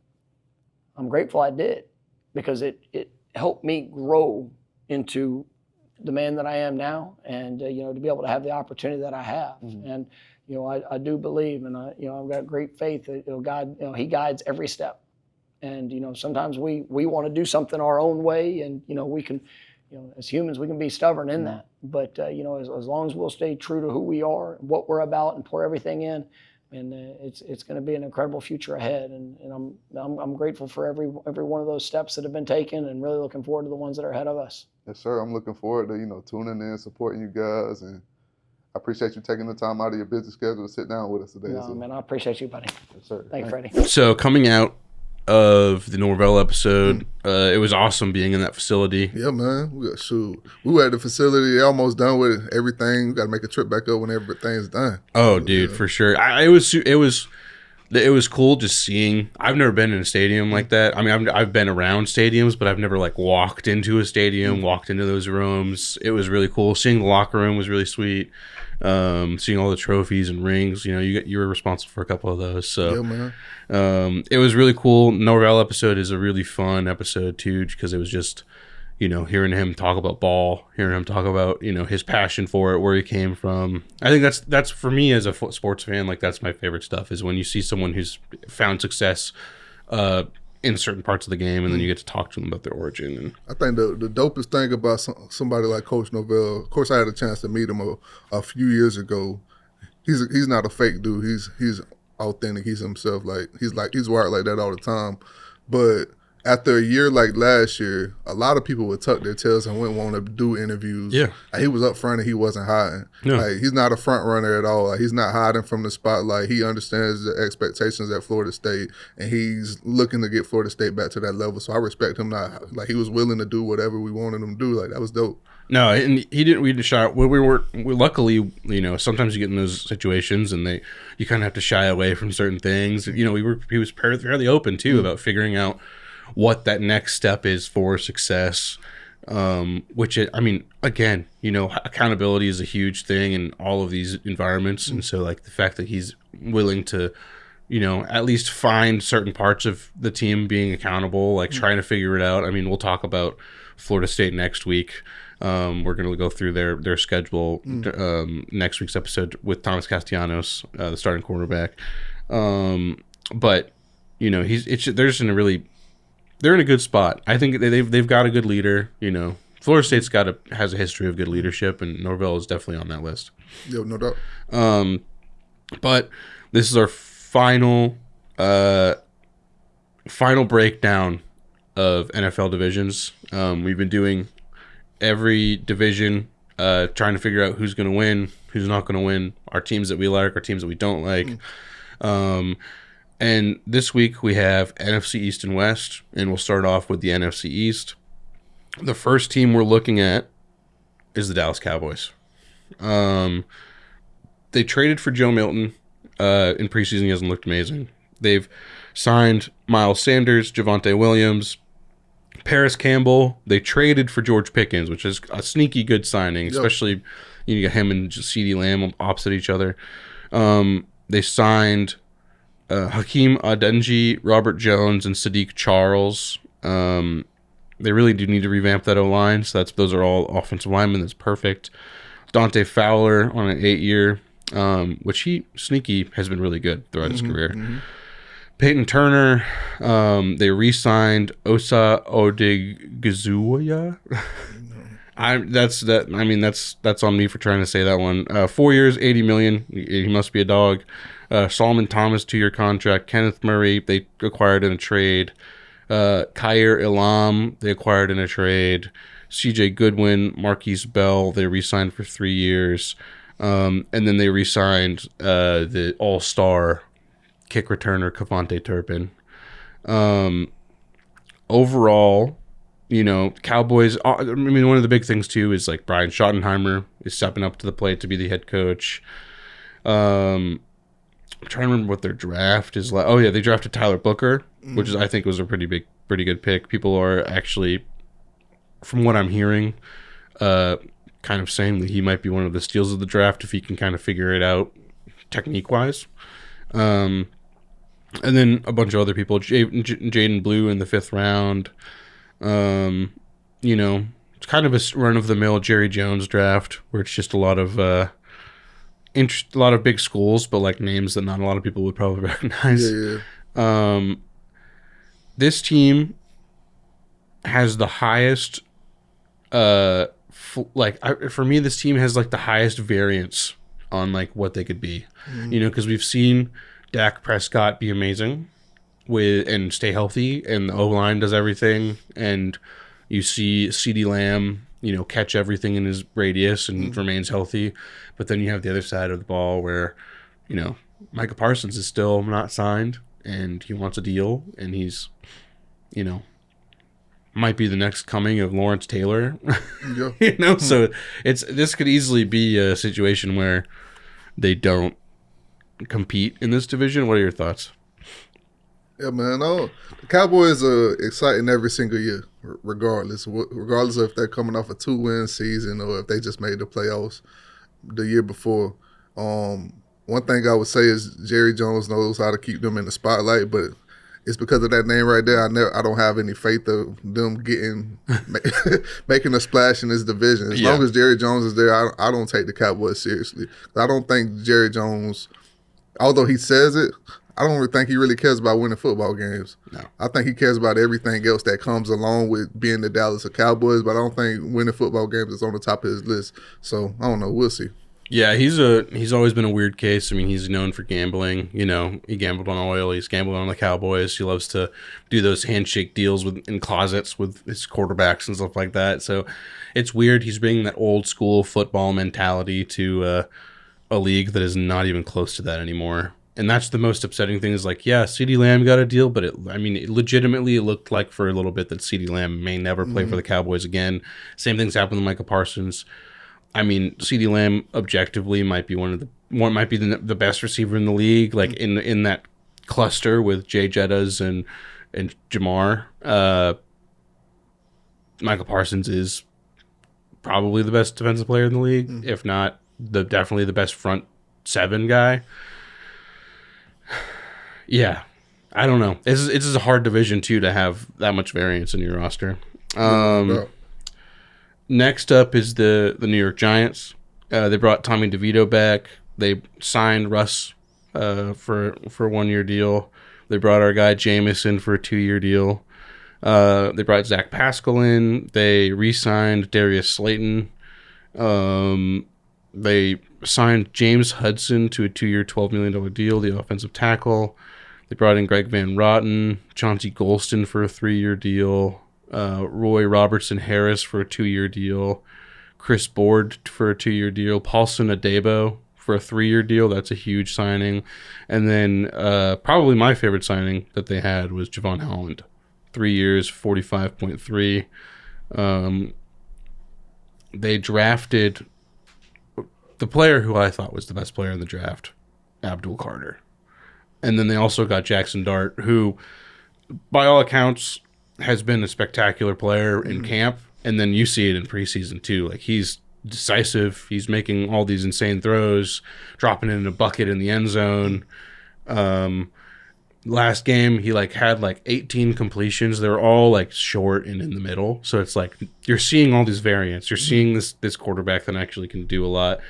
I'm grateful I did, because it helped me grow into the man that I am now, and to be able to have the opportunity that I have. And I do believe, and I've got great faith that God, He guides every step. And sometimes we want to do something our own way, and we can, as humans, we can be stubborn in that. But as long as we'll stay true to who we are, what we're about, and pour everything in, and it's going to be an incredible future ahead, and I'm grateful for every one of those steps that have been taken, and really looking forward to the ones that are ahead of us. Yes, sir. I'm looking forward to tuning in, supporting you guys, and I appreciate you taking the time out of your busy schedule to sit down with us today. No, man, I appreciate you, buddy. Yes, sir. Thanks, Freddie. So coming out of the Norvell episode, it was awesome being in that facility. Yeah, man. We were at the facility, almost done with everything. We got to make a trip back up when everything's done. Oh, dude, for sure. It was cool just seeing. I've never been in a stadium like that. I mean, I've been around stadiums, but I've never walked into a stadium, walked into those rooms. It was really cool. Seeing the locker room was really sweet. Seeing all the trophies and rings. You were responsible for a couple of those. So yeah, man. It was really cool. Norvell episode is a really fun episode too, because it was just, hearing him talk about ball, hearing him talk about, his passion for it, where he came from. I think that's for me as a sports fan, like that's my favorite stuff, is when you see someone who's found success in certain parts of the game, and then you get to talk to them about their origin. And I think the dopest thing about somebody like Coach Norvell, of course I had a chance to meet him a few years ago. He's not a fake dude. He's authentic. He's himself. He's wired like that all the time. But after a year like last year, a lot of people would tuck their tails and wouldn't want to do interviews. Yeah. Like, he was up front and he wasn't hiding. No. Like, he's not a front runner at all. Like, he's not hiding from the spotlight. He understands the expectations at Florida State, and he's looking to get Florida State back to that level. So I respect him. Like, he was willing to do whatever we wanted him to do. Like, that was dope. No, and we didn't shy. Luckily, sometimes you get in those situations and you kind of have to shy away from certain things. He was fairly open too about figuring out what that next step is for success. Again, accountability is a huge thing in all of these environments, and so like the fact that he's willing to, at least find certain parts of the team being accountable, like trying to figure it out. I mean, we'll talk about Florida State next week. We're going to go through their schedule next week's episode with Thomas Castellanos, the starting quarterback. But they're in a good spot. I think they've got a good leader. Florida State's has a history of good leadership, and Norvell is definitely on that list. Yo, no doubt. But this is our final breakdown of NFL divisions. We've been doing every division, trying to figure out who's going to win, who's not going to win, our teams that we like, our teams that we don't like. And this week we have NFC East and West, and we'll start off with the NFC East. The first team we're looking at is the Dallas Cowboys. They traded for Joe Milton in preseason. He hasn't looked amazing. They've signed Miles Sanders, Javonte Williams, Paris Campbell. They traded for George Pickens, which is a sneaky good signing, especially you get him and CeeDee Lamb opposite each other. They signed Hakeem Adeniji, Robert Jones, and Sadiq Charles. They really do need to revamp that O-line, so those are all offensive linemen. That's perfect. Dante Fowler on an 8-year, which he has been really good throughout his career. Peyton Turner, they re-signed Osa Odigizua. That's on me for trying to say that one. 4 years, $80 million. He must be a dog. Solomon Thomas, 2-year contract. Kenneth Murray, they acquired in a trade. Khair Elam, they acquired in a trade. CJ Goodwin, Marquise Bell, they re-signed for 3 years. And then they re-signed the all-star kick returner Kavonte Turpin. Overall, Cowboys, one of the big things too is like Brian Schottenheimer is stepping up to the plate to be the head coach. I'm trying to remember what their draft is like. Oh yeah, they drafted Tyler Booker, which I think was a pretty good pick. People are actually, from what I'm hearing, kind of saying that he might be one of the steals of the draft if he can kind of figure it out technique-wise. And then a bunch of other people, Jaden Blue in the 5th round. It's kind of a run-of-the-mill Jerry Jones draft where it's just a lot of big schools, but like names that not a lot of people would probably recognize. Yeah. This team has the highest, for me, this team has like the highest variance on like what they could be, because we've seen Dak Prescott be amazing and stay healthy, and the O-line does everything, and you see CeeDee Lamb, catch everything in his radius and remains healthy. But then you have the other side of the ball where, Micah Parsons is still not signed, and he wants a deal, and he's, might be the next coming of Lawrence Taylor. Yeah. So this could easily be a situation where they don't compete in this division. What are your thoughts? Yeah, man. The Cowboys are exciting every single year, regardless of if they're coming off a 2-win season or if they just made the playoffs the year before. One thing I would say is Jerry Jones knows how to keep them in the spotlight, but it's because of that name right there. I don't have any faith of them making a splash in this division. As long as Jerry Jones is there, I don't take the Cowboys seriously. I don't think Jerry Jones, although he says it, I don't really think he really cares about winning football games. No. I think he cares about everything else that comes along with being the Dallas Cowboys, but I don't think winning football games is on the top of his list. So, I don't know. We'll see. Yeah, he's always been a weird case. I mean, he's known for gambling. You know, he gambled on oil. He's gambled on the Cowboys. He loves to do those handshake deals in closets with his quarterbacks and stuff like that. So it's weird. He's bringing that old school football mentality to a league that is not even close to that anymore. And that's the most upsetting thing is like, yeah, CeeDee Lamb got a deal, but it legitimately looked like for a little bit that CeeDee Lamb may never play for the Cowboys again. Same things happened with Micah Parsons. I mean, CeeDee Lamb objectively might be the best receiver in the league, like in that cluster with Jay Jettas and Jamar. Michael Parsons is probably the best defensive player in the league, if not definitely the best front seven guy. Yeah, I don't know. It's a hard division too to have that much variance in your roster. Next up is the New York Giants. They brought Tommy DeVito back. They signed Russ for a 1-year deal. They brought our guy Jameson for a 2-year deal. They brought Zach Pascal in. They re-signed Darius Slayton. They signed James Hudson to a 2-year, $12 million deal, the offensive tackle. They brought in Greg Van Roten, Chauncey Golston for a 3-year deal. Roy Robertson Harris for a 2-year deal, Chris Board for a 2-year deal, Paulson Adebo for a 3-year deal. That's a huge signing. And then probably my favorite signing that they had was Javon Holland, 3 years, 45.3. They drafted the player who I thought was the best player in the draft, Abdul Carter. And then they also got Jackson Dart, who, by all accounts, has been a spectacular player in camp, and then you see it in preseason too. Like, he's decisive. He's making all these insane throws, dropping it in a bucket in the end zone. Last game, he had 18 completions. They were all short and in the middle. So it's like you're seeing all these variants. You're seeing this quarterback that actually can do a lot.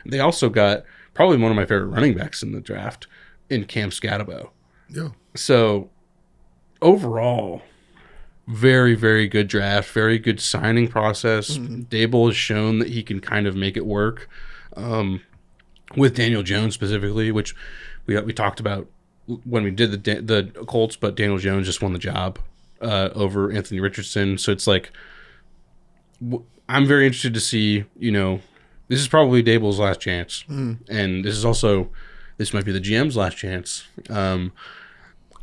They also got probably one of my favorite running backs in the draft in Cam Scatterbo. Yeah. So overall, very, very good draft, very good signing process. Dable has shown that he can kind of make it work with Daniel Jones specifically, which we talked about when we did the Colts, but Daniel Jones just won the job over Anthony Richardson. So it's like, I'm very interested to see, this is probably Dable's last chance. And this might be the GM's last chance.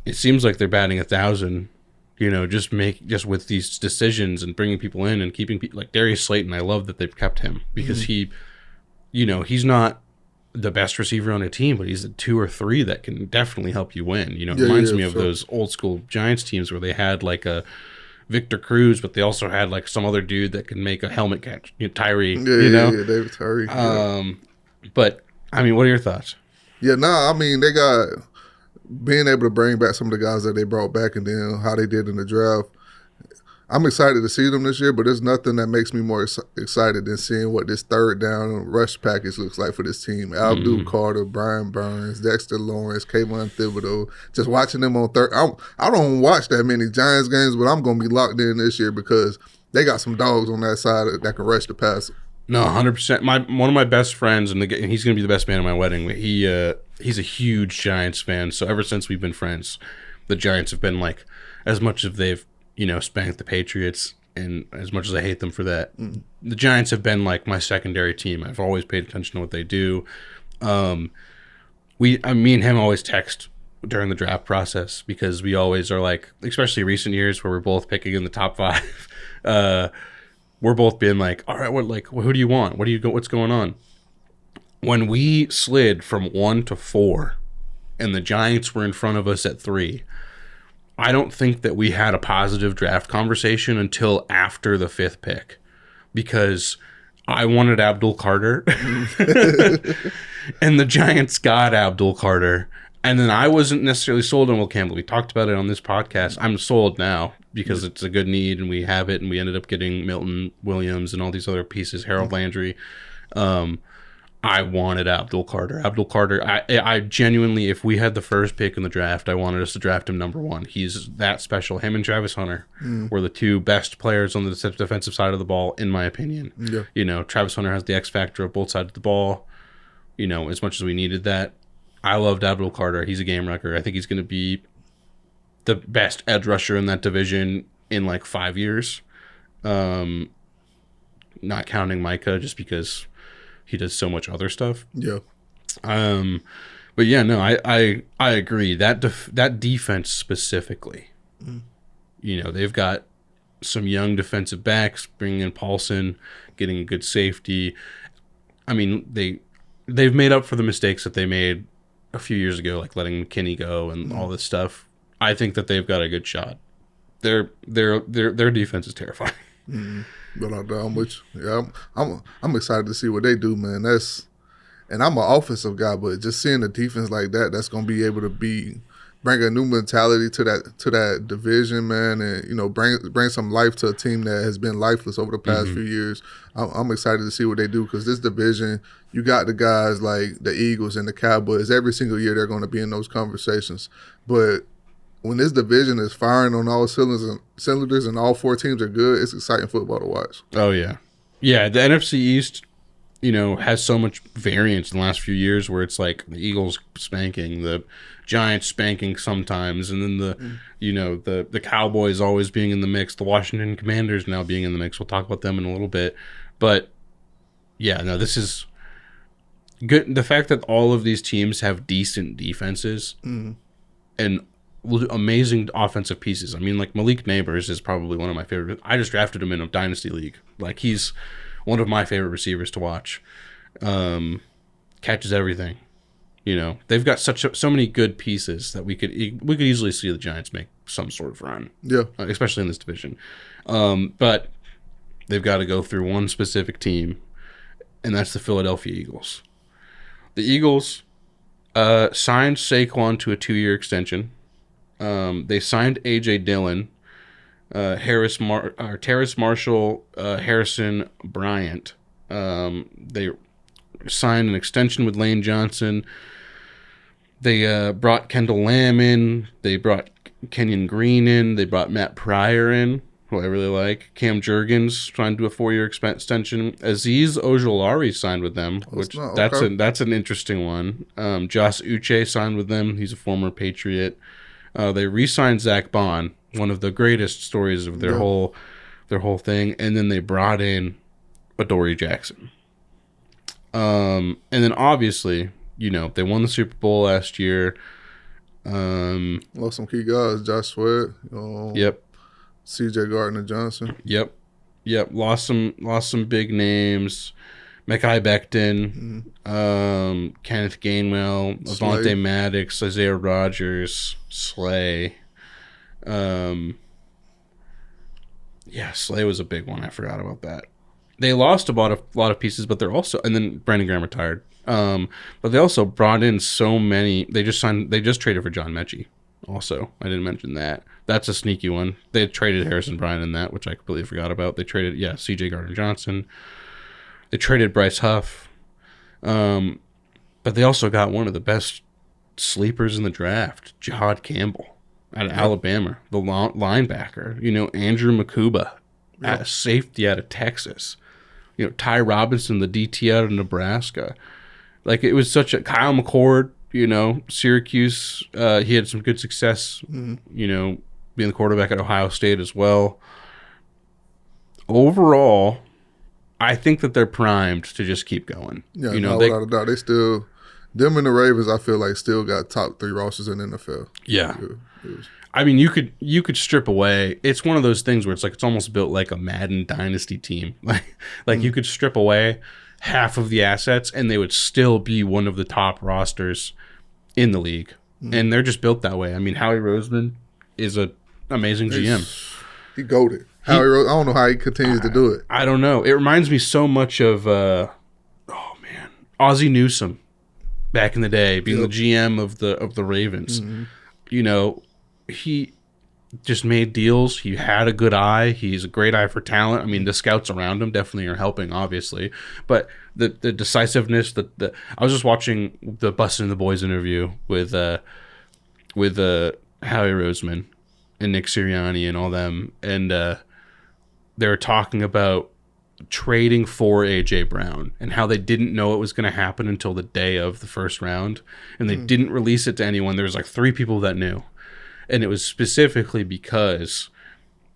It seems like they're batting 1,000. Just with these decisions and bringing people in and keeping people like Darius Slayton. I love that they've kept him because he's not the best receiver on a team, but he's a 2 or 3 that can definitely help you win. It reminds me of those old school Giants teams where they had a Victor Cruz, but they also had some other dude that can make a helmet catch, Tyree. David Tyree. But I mean, what are your thoughts? Yeah, they got being able to bring back some of the guys that they brought back and then how they did in the draft. I'm excited to see them this year, but there's nothing that makes me more excited than seeing what this third down rush package looks like for this team. Abdul Carter, Brian Burns, Dexter Lawrence, Kayvon Thibodeau. Just watching them on third. I don't watch that many Giants games, but I'm going to be locked in this year because they got some dogs on that side that can rush the passer. No, 100%. One of my best friends, and he's going to be the best man at my wedding. He's a huge Giants fan. So ever since we've been friends, the Giants have been as much as they've spanked the Patriots, and as much as I hate them for that, the Giants have been my secondary team. I've always paid attention to what they do. Me and him always text during the draft process because we always are especially recent years where we're both picking in the top 5. We're both being all right, who do you want? What's going on? When we slid from 1 to 4 and the Giants were in front of us at 3, I don't think that we had a positive draft conversation until after the 5th pick because I wanted Abdul Carter and the Giants got Abdul Carter. And then I wasn't necessarily sold on Will Campbell. We talked about it on this podcast. I'm sold now because it's a good need and we have it, and we ended up getting Milton Williams and all these other pieces, Harold Landry. I wanted Abdul Carter. Abdul Carter, I genuinely, if we had the first pick in the draft, I wanted us to draft him number 1. He's that special. Him and Travis Hunter were the 2 best players on the defensive side of the ball, in my opinion. Yeah. You know, Travis Hunter has the X factor of both sides of the ball, you know, as much as we needed that. I loved Abdul Carter. He's a game wrecker. I think he's going to be the best edge rusher in that division in like 5 years. Not counting Micah, just because he does so much other stuff. Yeah. But yeah, no, I agree. That defense specifically, you know, they've got some young defensive backs, bringing in Paulson, getting a good safety. I mean, they've made up for the mistakes that they made a few years ago, like letting McKinney go and all this stuff. I think that they've got a good shot. Their defense is terrifying. But I'm with you. Yeah, I'm excited to see what they do, man. And I'm an offensive guy, but just seeing the defense like that's going to be able to bring a new mentality to that division, man, and you know bring some life to a team that has been lifeless over the past few years. I'm excited to see what they do, because this division, you got the guys like the Eagles and the Cowboys. Every single year they're going to be in those conversations, but when this division is firing on all cylinders and all 4 teams are good, it's exciting football to watch. Oh yeah, yeah. The NFC East, you know, has so much variance in the last few years, where it's like the Eagles spanking, the Giants spanking sometimes, and then the Cowboys always being in the mix, the Washington Commanders now being in the mix. We'll talk about them in a little bit, but yeah, no, this is good. The fact that all of these teams have decent defenses and amazing offensive pieces. I mean, like Malik Neighbors is probably one of my favorite. I just drafted him in a dynasty league. Like, he's one of my favorite receivers to watch. Catches everything. You know, they've got so many good pieces that we could easily see the Giants make some sort of run. Yeah, especially in this division. But they've got to go through one specific team, and that's the Philadelphia Eagles. The Eagles signed Saquon to a 2-year extension. They signed A.J. Dillon, Terrace Marshall, Harrison Bryant. They signed an extension with Lane Johnson. They brought Kendall Lamb in. They brought Kenyon Green in. They brought Matt Pryor in, who I really like. Cam Jurgens signed to a 4-year extension. Azeez Ojulari signed with them, that's an interesting one. Josh Uche signed with them. He's a former Patriot. They re-signed Zach Bond, one of the greatest stories of their whole thing, and then they brought in Adoree Jackson. And then obviously, you know, they won the Super Bowl last year. Lost some key guys, Josh Sweat. Yep. C.J. Gardner-Johnson. Yep. Lost some big names. Mekhi Becton, Kenneth Gainwell, Avonte Maddox, Isaiah Rodgers, Slay. Slay was a big one. I forgot about that. They lost a lot of pieces, but they're also, and then Brandon Graham retired. But they also brought in so many. They just traded for John Mechie. Also, I didn't mention that. That's a sneaky one. They traded Harrison Bryant in that, which I completely forgot about. They traded, C.J. Gardner-Johnson. They traded Bryce Huff. But they also got one of the best sleepers in the draft, Jahad Campbell out of Alabama, the linebacker. You know, Andrew Makuba, at safety out of Texas. You know, Ty Robinson, the DT out of Nebraska. Like, it was such a... Kyle McCord, you know, Syracuse. He had some good success, you know, being the quarterback at Ohio State as well. Overall, I think that they're primed to just keep going. Yeah, you know, without a doubt. They still... Them and the Ravens, I feel like, still got top 3 rosters in the NFL. Yeah. I mean, you could strip away. It's one of those things where it's like it's almost built like a Madden Dynasty team. Like you could strip away half of the assets, and they would still be one of the top rosters in the league. And they're just built that way. I mean, Howie Roseman is an amazing GM. He goated. I don't know how he continues to do it. I don't know. It reminds me so much of Ozzie Newsome. back in the day, being the GM of the Ravens. You know, he just made deals. He had a good eye. He's a great eye for talent. I mean, the scouts around him definitely are helping, obviously. But the decisiveness, I was just watching the Bustin' the Boys interview with Howie Roseman and Nick Sirianni and all them, and they were talking about trading for A.J. Brown and how they didn't know it was going to happen until the day of the first round, and they didn't release it to anyone. There was like 3 people that knew. And it was specifically because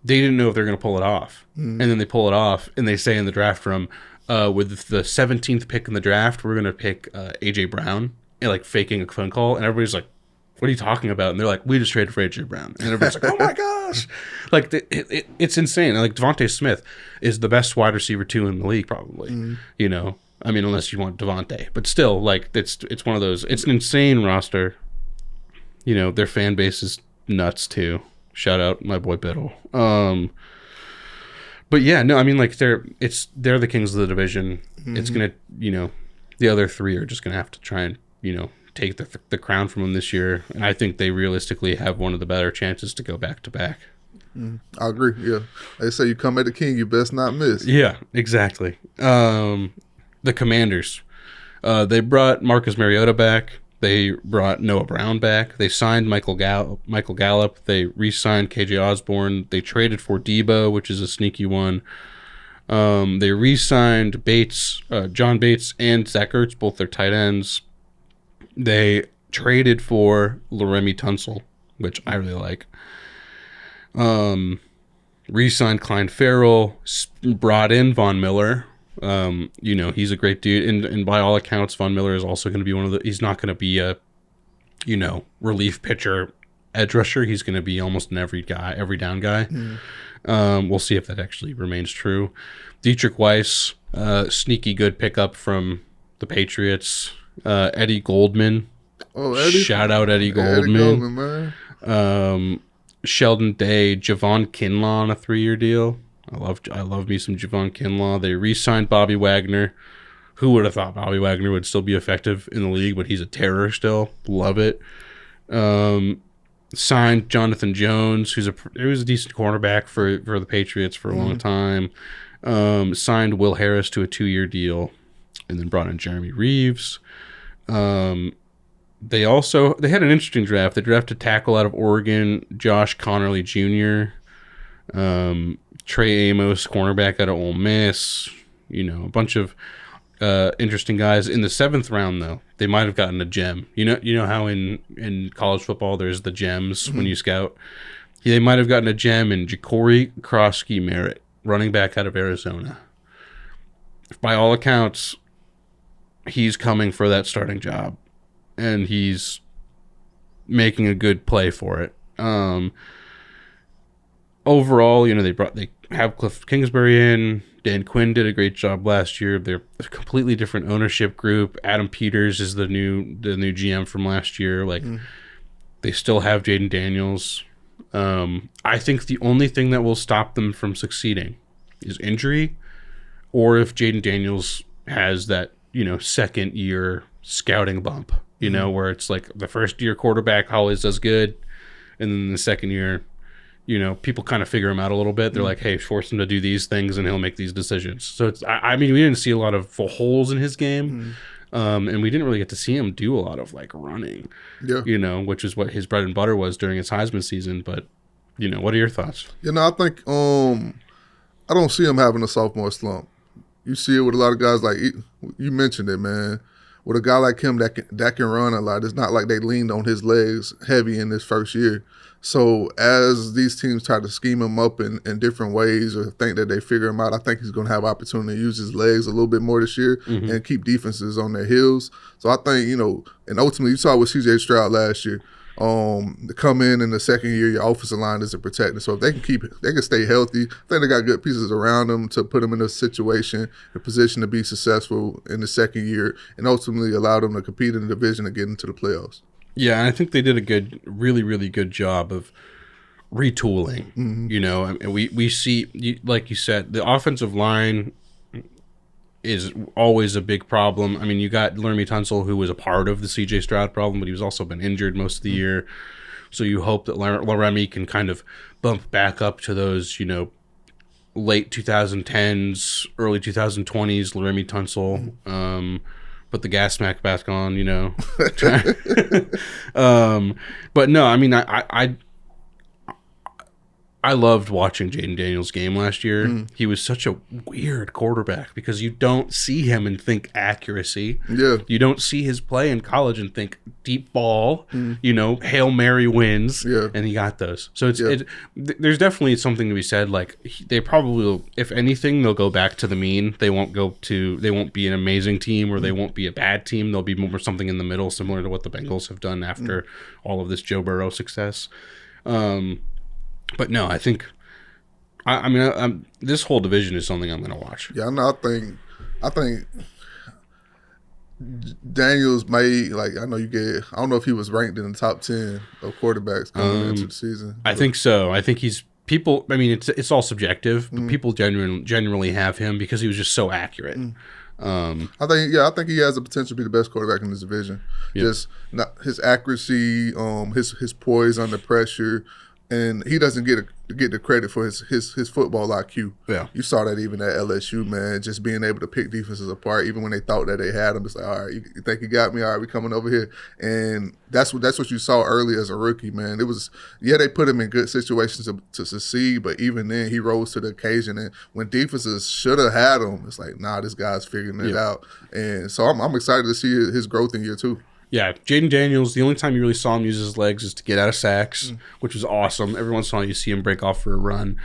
they didn't know if they're going to pull it off. And then they pull it off, and they say in the draft room, with the 17th pick in the draft, we're going to pick A.J. Brown, and like faking a phone call. And everybody's like, what are you talking about? And they're like, we just traded for A.J. Brown. And everybody's like, oh my gosh. Like, it's insane. And like, Devontae Smith is the best wide receiver 2 in the league, probably. You know, I mean, unless you want Devontae. But still, like, it's one of those, it's an insane roster. You know, their fan base is nuts too. Shout out my boy Biddle. But yeah, no, I mean, like, they're the kings of the division. It's gonna, you know, the other 3 are just gonna have to try and, you know, take the crown from them this year, and I think they realistically have one of the better chances to go back to back. I agree. Yeah, they say you come at the king, you best not miss. Yeah, exactly. The Commanders, they brought Marcus Mariota back. They brought Noah Brown back. They signed Michael Gallup. They re-signed KJ Osborne. They traded for Debo, which is a sneaky one. They re-signed Bates, John Bates, and Zach Ertz, both their tight ends. They traded for Laramie Tunsil, which I really like. Re-signed Clyde Farrell. Brought in Von Miller. You know, he's a great dude, and by all accounts, Von Miller is also going to be he's not going to be a, you know, relief pitcher, edge rusher. He's going to be almost an every down guy. We'll see if that actually remains true. Dietrich Weiss, sneaky good pickup from the Patriots. Eddie Goldman. Oh, Eddie! Shout out Eddie Goldman. Eddie Goldman, man. Sheldon Day, Javon Kinlaw on a 3-year deal. I love me some Javon Kinlaw. They re-signed Bobby Wagner. Who would have thought Bobby Wagner would still be effective in the league, but he's a terror still. Love it. Signed Jonathan Jones, who was a decent cornerback for the Patriots for a long time. Signed Will Harris to a 2-year deal, and then brought in Jeremy Reeves. They had an interesting draft. They drafted tackle out of Oregon, Josh Connerly Jr., Trey Amos, cornerback out of Ole Miss. You know, a bunch of interesting guys. In the 7th round, though, they might have gotten a gem. You know how in college football there's the gems when you scout? They might have gotten a gem in Ja'Cory Krosky Merritt, running back out of Arizona. By all accounts, he's coming for that starting job, and he's making a good play for it. Overall, you know, they have Cliff Kingsbury in. Dan Quinn did a great job last year. They're a completely different ownership group. Adam Peters is the new GM from last year. Like, they still have Jaden Daniels. I think the only thing that will stop them from succeeding is injury, or if Jaden Daniels has that, you know, 2nd year scouting bump, you know, where it's like the 1st year quarterback always does good, and then the 2nd year, you know, people kind of figure him out a little bit. They're like, hey, force him to do these things and he'll make these decisions. So I mean, we didn't see a lot of holes in his game. And we didn't really get to see him do a lot of like running, you know, which is what his bread and butter was during his Heisman season. But, you know, what are your thoughts? You know, I think I don't see him having a sophomore slump. You see it with a lot of guys, like you mentioned it, man. With a guy like him that can run a lot, it's not like they leaned on his legs heavy in this 1st year. So as these teams try to scheme him up in different ways or think that they figure him out, I think he's going to have opportunity to use his legs a little bit more this year and keep defenses on their heels. So I think, you know, and ultimately you saw with C.J. Stroud last year, to come in the 2nd year, your offensive line isn't protected. So if they can stay healthy, I think they got good pieces around them to put them in a situation, a position to be successful in the 2nd year, and ultimately allow them to compete in the division and get into the playoffs. Yeah, and I think they did a really, really good job of retooling. You know, and we see, like you said, the offensive line is always a big problem. I mean, you got Laramie Tunsil, who was a part of the CJ Stroud problem, but he was also been injured most of the year. So you hope that Laramie can kind of bump back up to those, late 2010s, early 2020s Laramie Tunsil. Put the gas smack back on, But no, I mean, I loved watching Jaden Daniels' game last year. He was such a weird quarterback because you don't see him and think accuracy. Yeah. You don't see his play in college and think deep ball, Hail Mary wins. Yeah. And he got those. So there's definitely something to be said. Like, they probably will, if anything, they'll go back to the mean. They won't be an amazing team, or they won't be a bad team. They'll be more something in the middle, similar to what the Bengals have done after all of this Joe Burrow success. But no, I think, I mean, this whole division is something I'm going to watch. Yeah, no, I think Daniels may, I don't know if he was ranked in the top 10 of quarterbacks coming into the season. I think so. I think it's all subjective, but people generally have him because he was just so accurate. I think he has the potential to be the best quarterback in this division. Yep. Just not his accuracy, his poise under pressure. And he doesn't get the credit for his football IQ. Yeah. You saw that even at LSU, man, just being able to pick defenses apart, even when they thought that they had him. It's like, all right, you think you got me? All right, we coming over here. And that's what you saw early as a rookie, man. It was, they put him in good situations to succeed, but even then he rose to the occasion. And when defenses should have had him, it's like, nah, this guy's figuring it out. And so I'm excited to see his growth in year 2. Yeah, Jaden Daniels, the only time you really saw him use his legs is to get out of sacks, which was awesome. Every once in a while you see him break off for a run.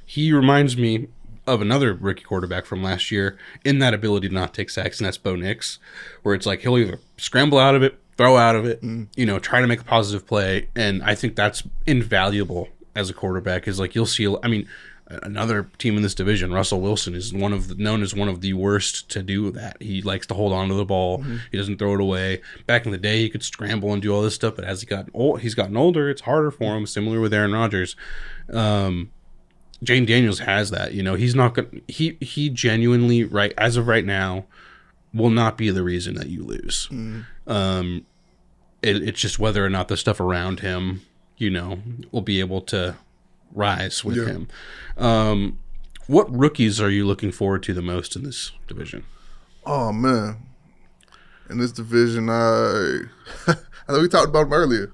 He reminds me of another rookie quarterback from last year in that ability to not take sacks, and that's Bo Nix, where it's like he'll either scramble out of it, throw out of it, try to make a positive play, and I think that's invaluable as a quarterback. Is like you'll see, another team in this division, Russell Wilson, is known as one of the worst to do that. He likes to hold on to the ball. He doesn't throw it away. Back in the day, he could scramble and do all this stuff, but as he's gotten older, it's harder for him. Similar with Aaron Rodgers. Jaden Daniels has that. He's not going. He genuinely, as of right now, will not be the reason that you lose. It's just whether or not the stuff around him, will be able to rise with him. What rookies are you looking forward to the most in this division? Oh man, in this division, I think we talked about him earlier.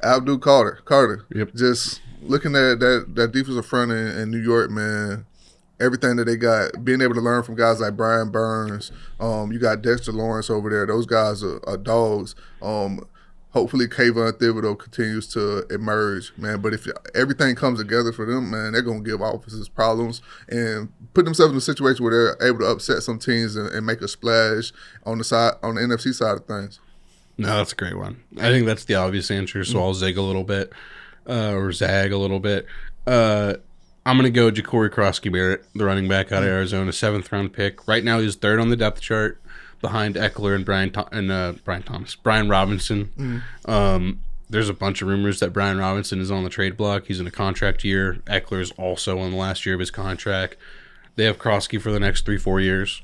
Abdul Carter. Yep. Just looking at that defensive front in New York, man. Everything that they got, being able to learn from guys like Brian Burns. You got Dexter Lawrence over there. Those guys are dogs. Hopefully, Kayvon Thibodeau continues to emerge, man. But if everything comes together for them, man, they're going to give offenses problems and put themselves in a situation where they're able to upset some teams and make a splash on the NFC side of things. No, that's a great one. I think that's the obvious answer, so I'll zig a little bit, or zag a little bit. I'm going to go Ja'Cory Crosky-Barrett, the running back out of Arizona, 7th-round pick. Right now, he's 3rd on the depth chart, behind Eckler and Brian Robinson. There's a bunch of rumors that Brian Robinson is on the trade block. He's in a contract year. Eckler's also on the last year of his contract. They have Krosky for the next 3-4 years.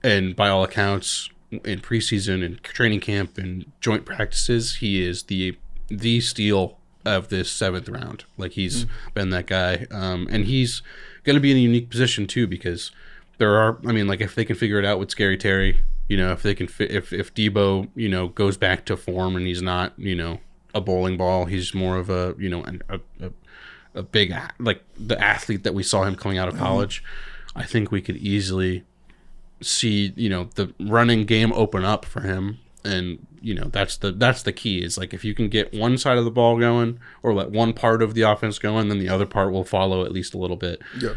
And by all accounts, in preseason and training camp and joint practices, he is the steal of this 7th round. Like, he's been that guy. And he's going to be in a unique position, too, because if they can figure it out with Scary Terry, if they can if Debo, goes back to form and he's not, a bowling ball, he's more of a big, like the athlete that we saw him coming out of college. I think we could easily see, the running game open up for him. And, that's the key is like, if you can get one side of the ball going or let one part of the offense going, then the other part will follow at least a little bit. Yeah.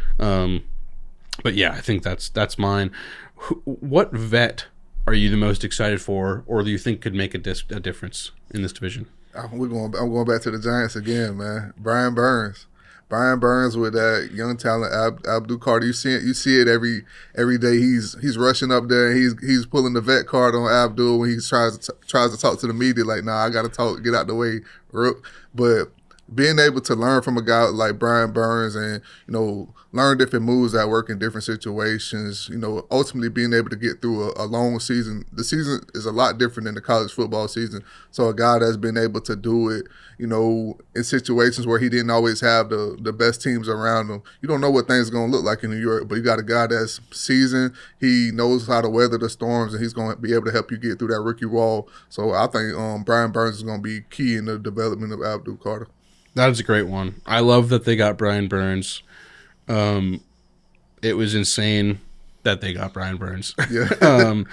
But yeah, I think that's mine. What vet are you the most excited for, or do you think could make a difference in this division? I'm going back to the Giants again, man. Brian Burns with that young talent, Abdul Carter. You see it every day. He's rushing up there. He's pulling the vet card on Abdul when he tries to talk to the media. Like, nah, I got to talk. Get out the way, Rook. But being able to learn from a guy like Brian Burns and, learn different moves that work in different situations, ultimately being able to get through a long season. The season is a lot different than the college football season. So a guy that's been able to do it, in situations where he didn't always have the best teams around him. You don't know what things are going to look like in New York, but you got a guy that's seasoned. He knows how to weather the storms, and he's going to be able to help you get through that rookie wall. So I think Brian Burns is going to be key in the development of Abdul Carter. That is a great one. I love that they got Brian Burns. It was insane that they got Brian Burns. Yeah.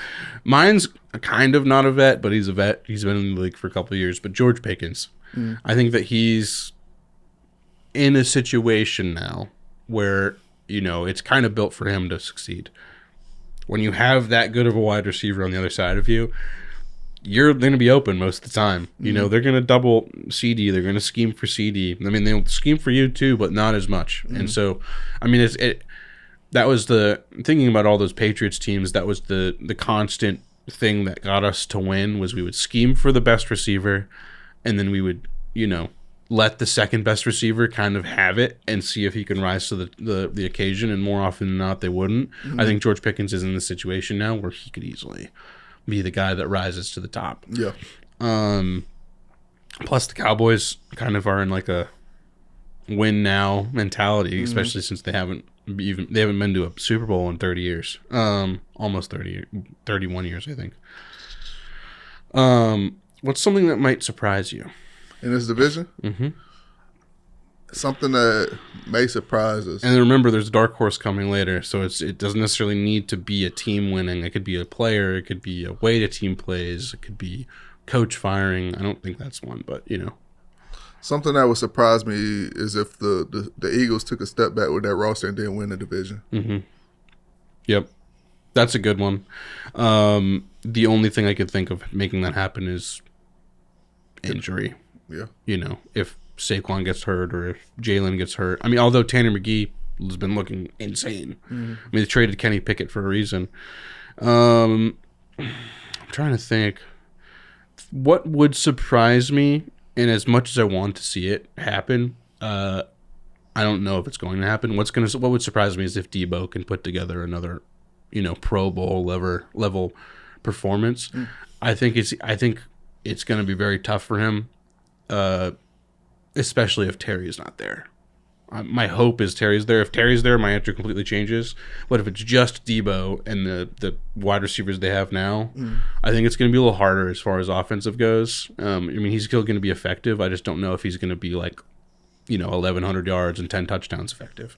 Mine's kind of not a vet, but he's a vet. He's been in the league for a couple of years. But George Pickens, I think that he's in a situation now where, it's kind of built for him to succeed. When you have that good of a wide receiver on the other side of you, you're going to be open most of the time. They're going to double CD. They're going to scheme for CD. I mean, they'll scheme for you too, but not as much. And so, I mean, that was thinking about all those Patriots teams, that was the constant thing that got us to win, was we would scheme for the best receiver, and then we would, let the second best receiver kind of have it and see if he can rise to the occasion. And more often than not, they wouldn't. I think George Pickens is in this situation now where he could easily be the guy that rises to the top. Yeah. Plus, the Cowboys kind of are in like a win now mentality, especially since they haven't been to a Super Bowl in 30 years. Almost 31 years, I think. What's something that might surprise you In this division? Mm-hmm. Something that may surprise us. And remember, there's a dark horse coming later, so it doesn't necessarily need to be a team winning. It could be a player. It could be a way the team plays. It could be coach firing. I don't think that's one, but Something that would surprise me is if the Eagles took a step back with that roster and didn't win the division. Mm-hmm. Yep, that's a good one. The only thing I could think of making that happen is injury. Yeah. If Saquon gets hurt or if Jalen gets hurt. I mean, although Tanner McGee has been looking insane. I mean, they traded Kenny Pickett for a reason. I'm trying to think. What would surprise me, and as much as I want to see it happen, I don't know if it's going to happen. What would surprise me is if Debo can put together another, Pro Bowl level performance. I think it's going to be very tough for him. Especially if Terry is not there. My hope is Terry's there. If Terry's there, my answer completely changes. But if it's just Debo and the wide receivers they have now, I think it's going to be a little harder as far as offensive goes. I mean, he's still going to be effective. I just don't know if he's going to be like, 1,100 yards and 10 touchdowns effective.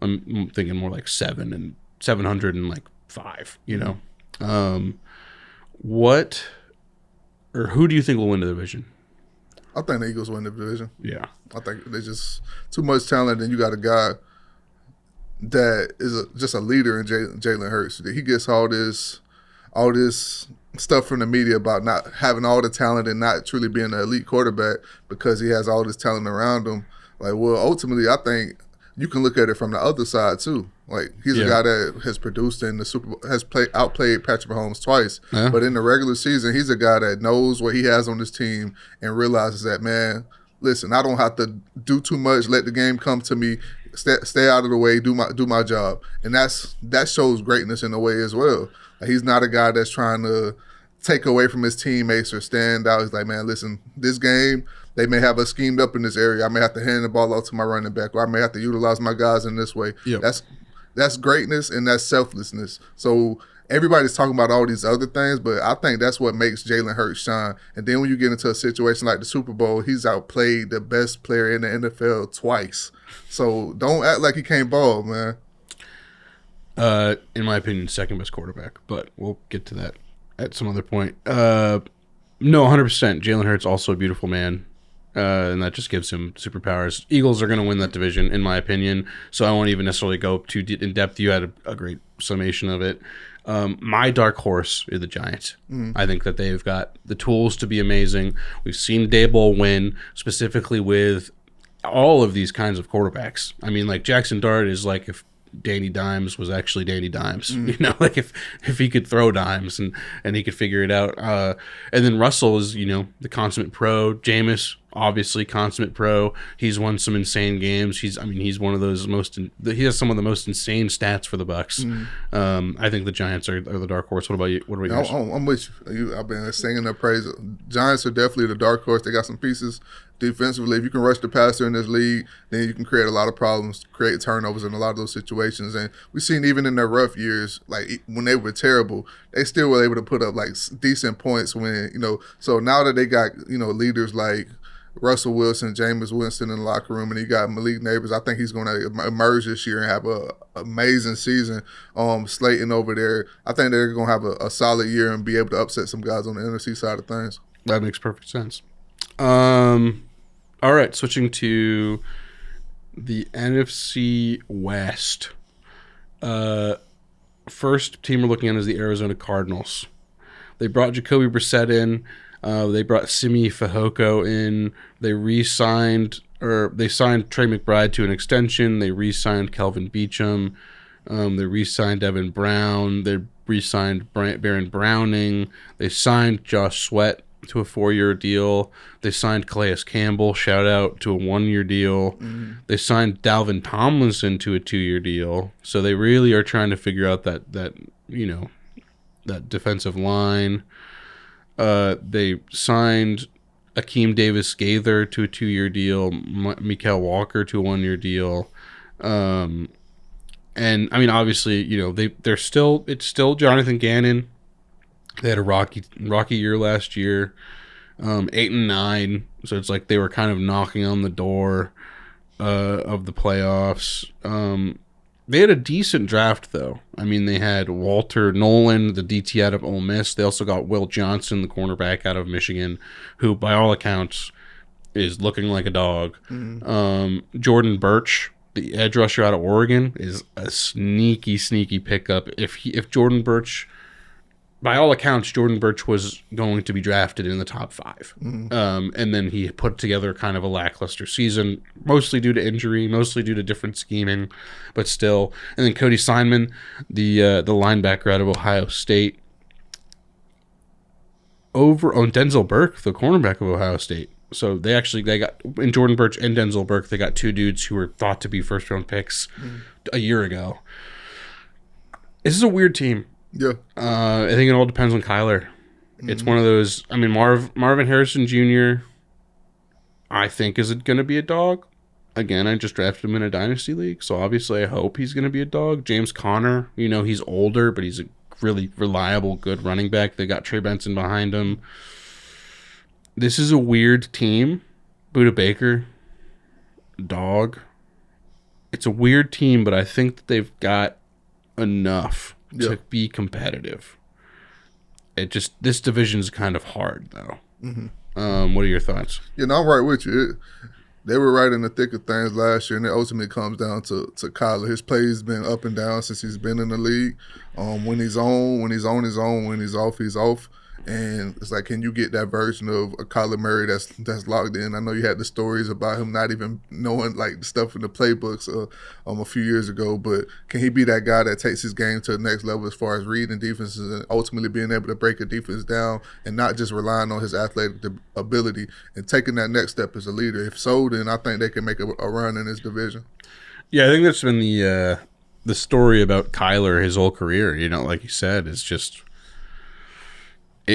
I'm thinking more like 700 and like 5, who do you think will win the division? I think the Eagles win the division. Yeah. I think there's just too much talent, and you got a guy that is just a leader in Jalen Hurts. He gets all this stuff from the media about not having all the talent and not truly being an elite quarterback because he has all this talent around him. Like, well, ultimately, I think you can look at it from the other side too. Like, he's a guy that has produced in the Super Bowl, has outplayed Patrick Mahomes twice. Yeah. But in the regular season, he's a guy that knows what he has on his team and realizes that, man, listen, I don't have to do too much. Let the game come to me. Stay out of the way. Do my job. And that shows greatness in a way as well. Like, he's not a guy that's trying to take away from his teammates or stand out. He's like, man, listen, this game, they may have us schemed up in this area. I may have to hand the ball out to my running back, or I may have to utilize my guys in this way. Yep. That's greatness and that's selflessness. So everybody's talking about all these other things, but I think that's what makes Jalen Hurts shine. And then when you get into a situation like the Super Bowl, he's outplayed the best player in the NFL twice. So don't act like he can't ball, man. In my opinion, second best quarterback, but we'll get to that at some other point. No, 100%. Jalen Hurts, also a beautiful man. And that just gives him superpowers. Eagles are going to win that division, in my opinion. So I won't even necessarily go too in depth. You had a great summation of it. My dark horse is the Giants. I think that they've got the tools to be amazing. We've seen Daboll win, specifically with all of these kinds of quarterbacks. I mean, like Jackson Dart is like if Danny Dimes was actually Danny Dimes, like if he could throw dimes and he could figure it out. And then Russell is, the consummate pro. Jameis, obviously consummate pro. He's won some insane games. He's one of those he has some of the most insane stats for the Bucks. I think the Giants are the dark horse. What about you? What about yours? I'm with you. I've been singing their praise. Giants are definitely the dark horse. They got some pieces defensively. If you can rush the passer in this league, then you can create a lot of problems, create turnovers in a lot of those situations. And we've seen even in their rough years, like when they were terrible, they still were able to put up like decent points when, so now that they got, leaders like Russell Wilson, Jameis Winston in the locker room, and he got Malik Neighbors, I think he's going to emerge this year and have an amazing season. Slayton over there, I think they're going to have a solid year and be able to upset some guys on the NFC side of things. That makes perfect sense. All right, switching to the NFC West. First team we're looking at is the Arizona Cardinals. They brought Jacoby Brissett in. They brought Simi Fehoko in. They signed Trey McBride to an extension. They re-signed Kelvin Beachum. They re-signed Evan Brown. They re-signed Baron Browning. They signed Josh Sweat to a 4-year deal. They signed Calais Campbell, shout out, to a 1-year deal. They signed Dalvin Tomlinson to a 2-year deal. So they really are trying to figure out that defensive line. They signed Akeem Davis-Gaither to a 2-year deal, Mikael Walker to a 1-year deal. And I mean, obviously, it's still Jonathan Gannon. They had a rocky year last year, 8-9. So it's like they were kind of knocking on the door of the playoffs. They had a decent draft, though. I mean, they had Walter Nolan, the DT out of Ole Miss. They also got Will Johnson, the cornerback out of Michigan, who, by all accounts, is looking like a dog. Jordan Birch, the edge rusher out of Oregon, is a sneaky pickup. If Jordan Birch... By all accounts, Jordan Birch was going to be drafted in the top 5. And then he put together kind of a lackluster season, mostly due to injury, mostly due to different scheming, but still. And then Cody Simon, the linebacker out of Ohio State. Over on Denzel Burke, the cornerback of Ohio State. So they got, in Jordan Birch and Denzel Burke, they got 2 dudes who were thought to be first-round picks a year ago. This is a weird team. Yeah. I think it all depends on Kyler. It's one of those. I mean, Marvin Harrison Jr., I think, is going to be a dog. Again, I just drafted him in a dynasty league, so obviously I hope he's going to be a dog. James Conner, he's older, but he's a really reliable, good running back. They got Trey Benson behind him. This is a weird team. Budda Baker, dog. It's a weird team, but I think that they've got enough to be competitive. This division is kind of hard, though. What are your thoughts? I'm right with you. They were right in the thick of things last year, and it ultimately comes down to Kyler. His play's been up and down since he's been in the league. When he's on, he's on. When he's off. And it's like, can you get that version of a Kyler Murray that's locked in? I know you had the stories about him not even knowing like stuff in the playbooks a few years ago, but can he be that guy that takes his game to the next level as far as reading defenses and ultimately being able to break a defense down and not just relying on his athletic ability and taking that next step as a leader? If so, then I think they can make a run in this division. Yeah, I think that's been the story about Kyler his whole career. Like you said, it's just...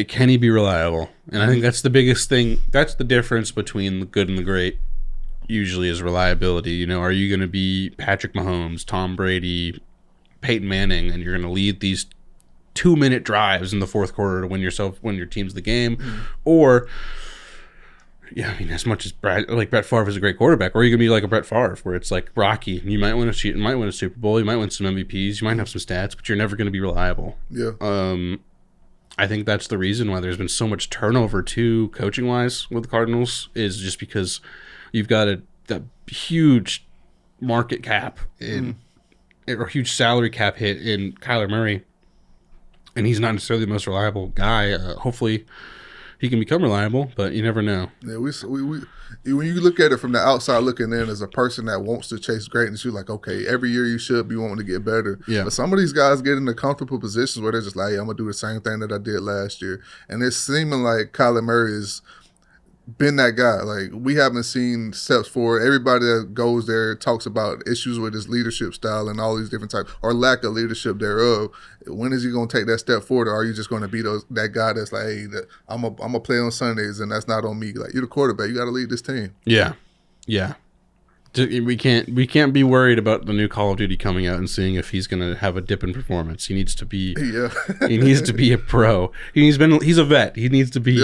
Can he be reliable? And I think that's the biggest thing. That's the difference between the good and the great, usually, is reliability. Are you going to be Patrick Mahomes, Tom Brady, Peyton Manning, and you're going to lead these 2-minute drives in the fourth quarter to win your team's the game? Or, as much as Brett Favre is a great quarterback, or are you going to be like a Brett Favre, where it's like Rocky, you might win a Super Bowl, you might win some MVPs, you might have some stats, but you're never going to be reliable. Yeah. I think that's the reason why there's been so much turnover too, coaching-wise, with the Cardinals, is just because you've got a huge market cap or huge salary cap hit in Kyler Murray, and he's not necessarily the most reliable guy. Hopefully, he can become reliable, but you never know. Yeah, we when you look at it from the outside looking in as a person that wants to chase greatness, you're like, okay, every year you should be wanting to get better. Yeah. But some of these guys get into comfortable positions where they're just like, hey, I'm going to do the same thing that I did last year. And it's seeming like Kyler Murray is been that guy. Like, we haven't seen steps forward. Everybody that goes there talks about issues with his leadership style and all these different types, or lack of leadership thereof. When is he going to take that step forward, or are you just going to be that guy that's like, hey, I'm a play on Sundays and that's not on me? Like, you're the quarterback. You got to lead this team. Yeah. We can't be worried about the new Call of Duty coming out and seeing if he's going to have a dip in performance. He needs to be he needs to be a pro. He's a vet. He needs to be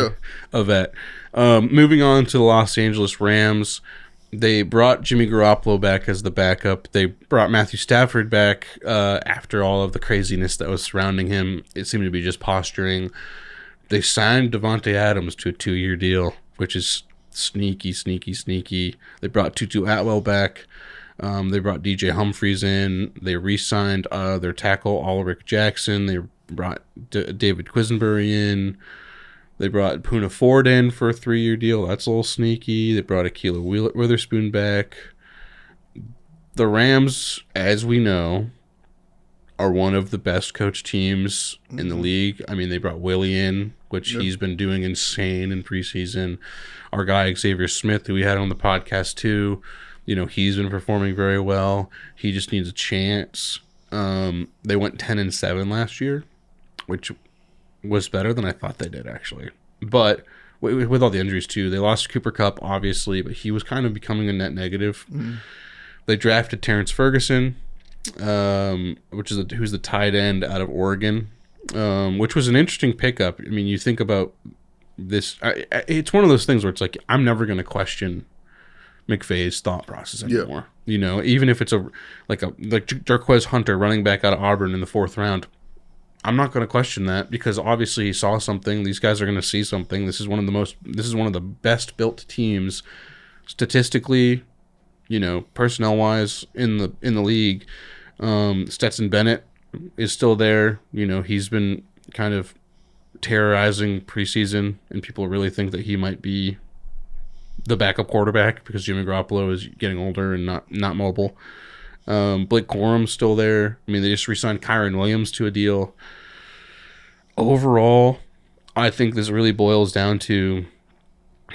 a vet. Moving on to the Los Angeles Rams, they brought Jimmy Garoppolo back as the backup. They brought Matthew Stafford back after all of the craziness that was surrounding him. It seemed to be just posturing. They signed Davante Adams to a 2-year deal, which is sneaky. They brought Tutu Atwell back. They brought DJ Humphries in. They re-signed their tackle, Ulrich Jackson. They brought David Quisenberry in. They brought Poona Ford in for a 3-year deal. That's a little sneaky. They brought Akila Witherspoon back. The Rams, as we know, are one of the best coach teams in the league. I mean, they brought Willie in, which he's been doing insane in preseason. Our guy Xavier Smith, who we had on the podcast too, he's been performing very well. He just needs a chance. They went 10-7 last year, which was better than I thought they did, actually. But with all the injuries too, they lost Cooper Kupp, obviously, but he was kind of becoming a net negative. They drafted Terrence Ferguson, who's the tight end out of Oregon, which was an interesting pickup. I mean, you think about this, it's one of those things where it's like, I'm never going to question McVay's thought process anymore. Even if it's like Jarquez Hunter, running back out of Auburn in the 4th round, I'm not going to question that, because obviously he saw something. These guys are going to see something. This is one of the best built teams statistically, personnel wise in the league. Stetson Bennett is still there. He's been kind of terrorizing preseason, and people really think that he might be the backup quarterback because Jimmy Garoppolo is getting older and not mobile. Blake Corum's still there. I mean, they just re-signed Kyron Williams to a deal. Overall, I think this really boils down to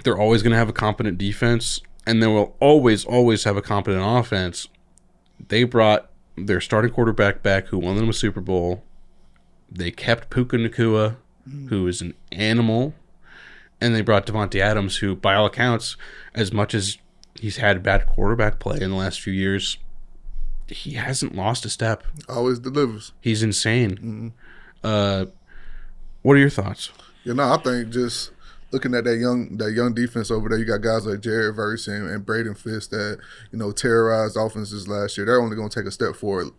they're always going to have a competent defense, and they will always have a competent offense. They brought their starting quarterback back, who won them a Super Bowl. They kept Puka Nacua, who is an animal, and they brought Davante Adams, who, by all accounts, as much as he's had bad quarterback play in the last few years, he hasn't lost a step. Always delivers. He's insane. What are your thoughts? I think just looking at that young defense over there, you got guys like Jared Verse and Braden Fisk that terrorized offenses last year. They're only going to take a step forward.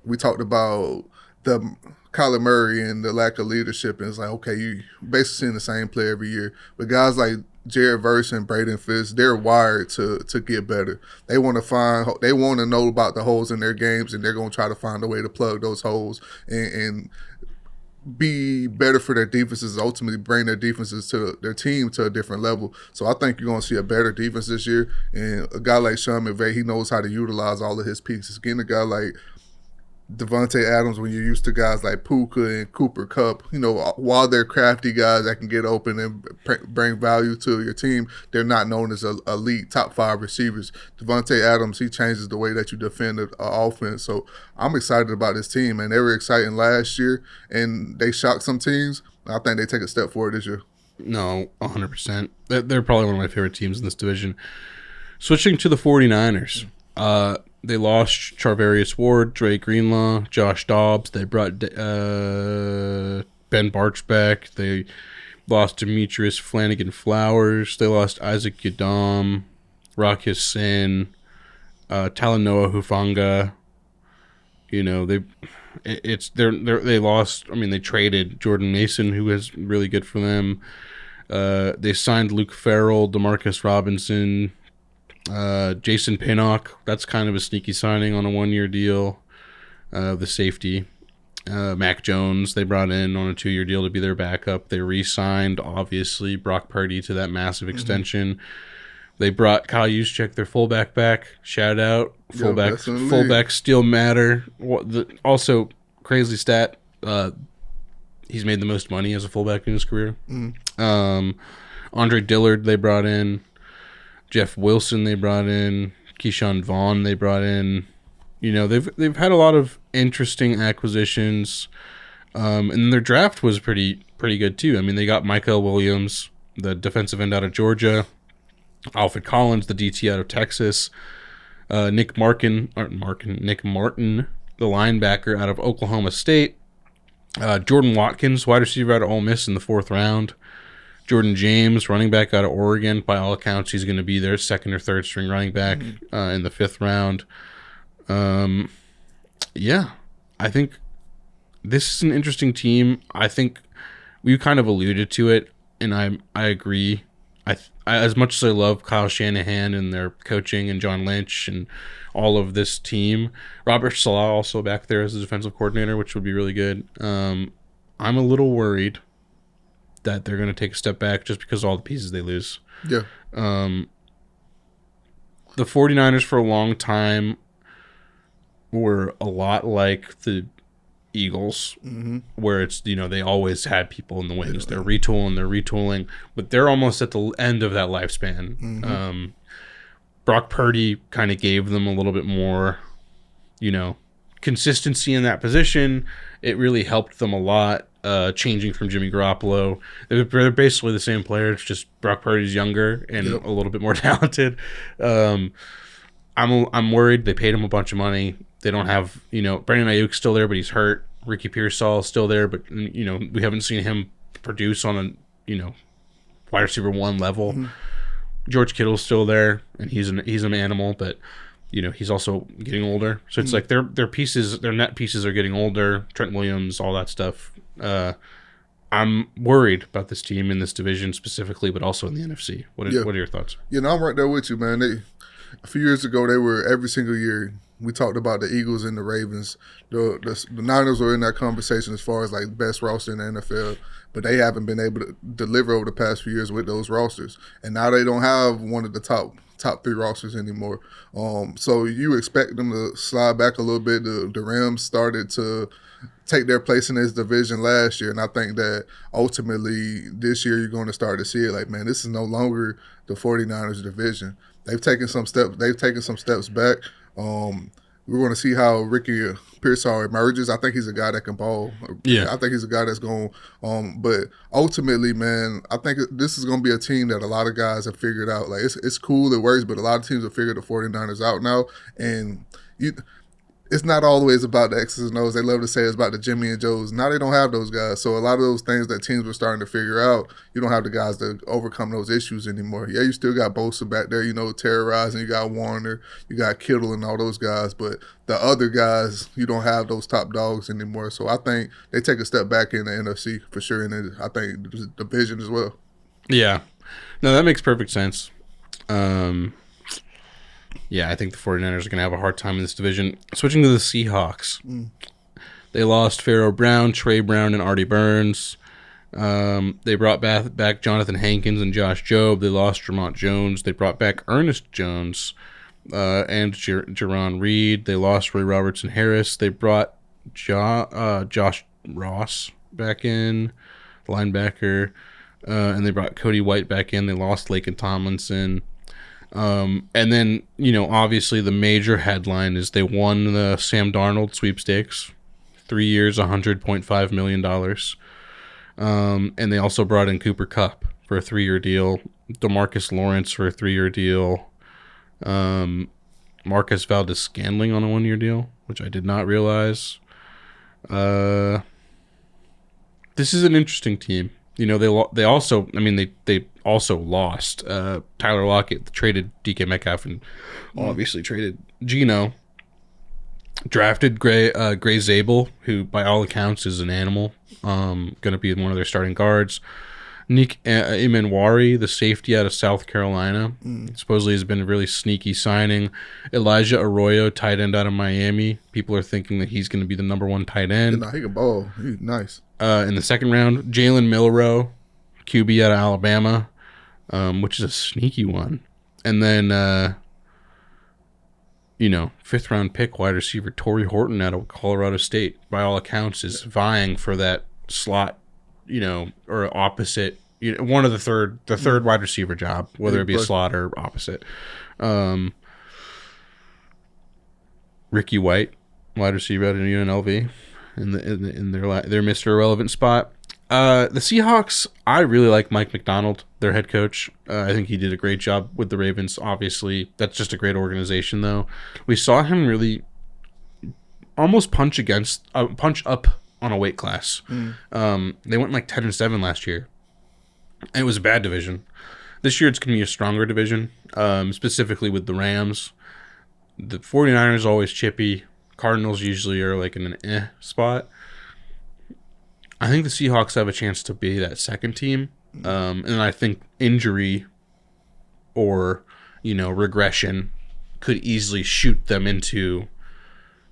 We talked about the Kyler Murray and the lack of leadership, and it's like, okay, you basically seeing the same play every year. But guys like Jared Verse and Braden Fisk, they're wired to get better. They want to know about the holes in their games, and they're going to try to find a way to plug those holes and be better for their defenses, ultimately bring their defenses to their team to a different level. So I think you're going to see a better defense this year. And a guy like Sean McVay, he knows how to utilize all of his pieces. Getting a guy like Davante Adams, when you're used to guys like Puka and Cooper Kupp, while they're crafty guys that can get open and bring value to your team, they're not known as elite top 5 receivers. Davante Adams, he changes the way that you defend the offense. So I'm excited about this team, and they were exciting last year, and they shocked some teams. I think they take a step forward this year. No, 100%. They're probably one of my favorite teams in this division. Switching to the 49ers. They lost Charvarius Ward, Dre Greenlaw, Josh Dobbs. They brought Ben Barch back. They lost Demetrius Flanagan-Flowers. They lost Isaac Yadam, Rock Sin, Talanoa Hufanga. They lost. I mean, they traded Jordan Mason, who was really good for them. They signed Luke Farrell, Demarcus Robinson, Jason Pinnock. That's kind of a sneaky signing on a 1-year deal. The safety, Mac Jones, they brought in on a 2-year deal to be their backup. They re-signed, obviously, Brock Purdy to that massive extension. They brought Kyle Juszczyk, their fullback, back. Shout out. Fullbacks still matter. Also, crazy stat, he's made the most money as a fullback in his career. On Andre Dillard they brought in. Jeff Wilson they brought in. Keyshawn Vaughn they brought in. They've had a lot of interesting acquisitions. And their draft was pretty good too. I mean, they got Michael Williams, the defensive end out of Georgia, Alfred Collins, the DT out of Texas, Nick Martin, the linebacker out of Oklahoma State, Jordan Watkins, wide receiver out of Ole Miss in the 4th round, Jordan James, running back out of Oregon. By all accounts, he's going to be their 2nd or 3rd string running back in the 5th round. I think this is an interesting team. I think we kind of alluded to it, and I agree. I as much as I love Kyle Shanahan and their coaching and John Lynch and all of this team, Robert Saleh also back there as a defensive coordinator, which would be really good. I'm a little worried that they're going to take a step back just because of all the pieces they lose. Yeah. The 49ers for a long time were a lot like the Eagles, where it's, they always had people in the wings. They're retooling, but they're almost at the end of that lifespan. Brock Purdy kind of gave them a little bit more, consistency in that position. It really helped them a lot, changing from Jimmy Garoppolo. They're basically the same players, just Brock Purdy's younger and a little bit more talented. I'm worried. They paid him a bunch of money. They don't have, Brandon Ayuk's still there, but he's hurt. Ricky Pearsall's still there, but, we haven't seen him produce on a, wide receiver 1 level. George Kittle's still there, and he's an animal, but, he's also getting older. So it's like their pieces, their net pieces are getting older. Trent Williams, all that stuff. I'm worried about this team in this division specifically, but also in the NFC. What are your thoughts? I'm right there with you, man. A few years ago, they were every single year. We talked about the Eagles and the Ravens. The Niners were in that conversation as far as like best roster in the NFL, but they haven't been able to deliver over the past few years with those rosters. And now they don't have one of the top 3 rosters anymore. So you expect them to slide back a little bit. The Rams started to take their place in this division last year, and I think that ultimately this year you're going to start to see it. Like, man, this is no longer the 49ers division. They've taken some steps back. We're going to see how Ricky Pearsall emerges. I think he's a guy that can ball. Yeah. I think he's a guy that's going but ultimately, man, I think this is going to be a team that a lot of guys have figured out. Like, it's cool, it works, but a lot of teams have figured the 49ers out now. And it's not always about the X's and O's. They love to say it's about the Jimmy and Joes. Now they don't have those guys. So a lot of those things that teams were starting to figure out, you don't have the guys to overcome those issues anymore. Yeah, you still got Bosa back there, terrorizing. You got Warner, you got Kittle and all those guys. But the other guys, you don't have those top dogs anymore. So I think they take a step back in the NFC for sure. And I think the division as well. Yeah. No, that makes perfect sense. Yeah, I think the 49ers are going to have a hard time in this division. Switching to the Seahawks. They lost Pharaoh Brown, Trey Brown, and Artie Burns. They brought back Jonathan Hankins and Josh Jobe. They lost Vermont Jones. They brought back Ernest Jones and Jerron Reed. They lost Roy Robertson Harris. They brought Josh Ross back in, linebacker. And they brought Cody White back in. They lost Laken Tomlinson. And then, obviously the major headline is they won the Sam Darnold sweepstakes, 3 years, $100.5 million. And they also brought in Cooper Kupp for a 3-year deal, DeMarcus Lawrence for a 3-year deal, Marcus Valdes-Scantling on a 1-year deal, which I did not realize. This is an interesting team. They also lost Tyler Lockett, traded DK Metcalf, and obviously traded Geno. Drafted Gray Zabel, who by all accounts is an animal. Going to be one of their starting guards. Nick Emanwari, the safety out of South Carolina, supposedly has been a really sneaky signing. Elijah Arroyo, tight end out of Miami. People are thinking that he's going to be the number 1 tight end. Yeah, he can ball. He's nice. In the second round, Jalen Milroe, QB out of Alabama, which is a sneaky one. And then, 5th round pick wide receiver Torrey Horton out of Colorado State, by all accounts, is vying for that slot, or opposite, one of the third wide receiver job, whether it be a slot or opposite. Ricky White, wide receiver out of UNLV, in their Mr. Irrelevant spot. The Seahawks, I really like Mike Macdonald, their head coach. I think he did a great job with the Ravens. Obviously, that's just a great organization, though. We saw him really almost punch up on a weight class. They went like 10-7 last year. And it was a bad division. This year it's going to be a stronger division, specifically with the Rams. The 49ers are always chippy. Cardinals usually are like in an spot. I think the Seahawks have a chance to be that second team. And I think injury or, regression could easily shoot them into,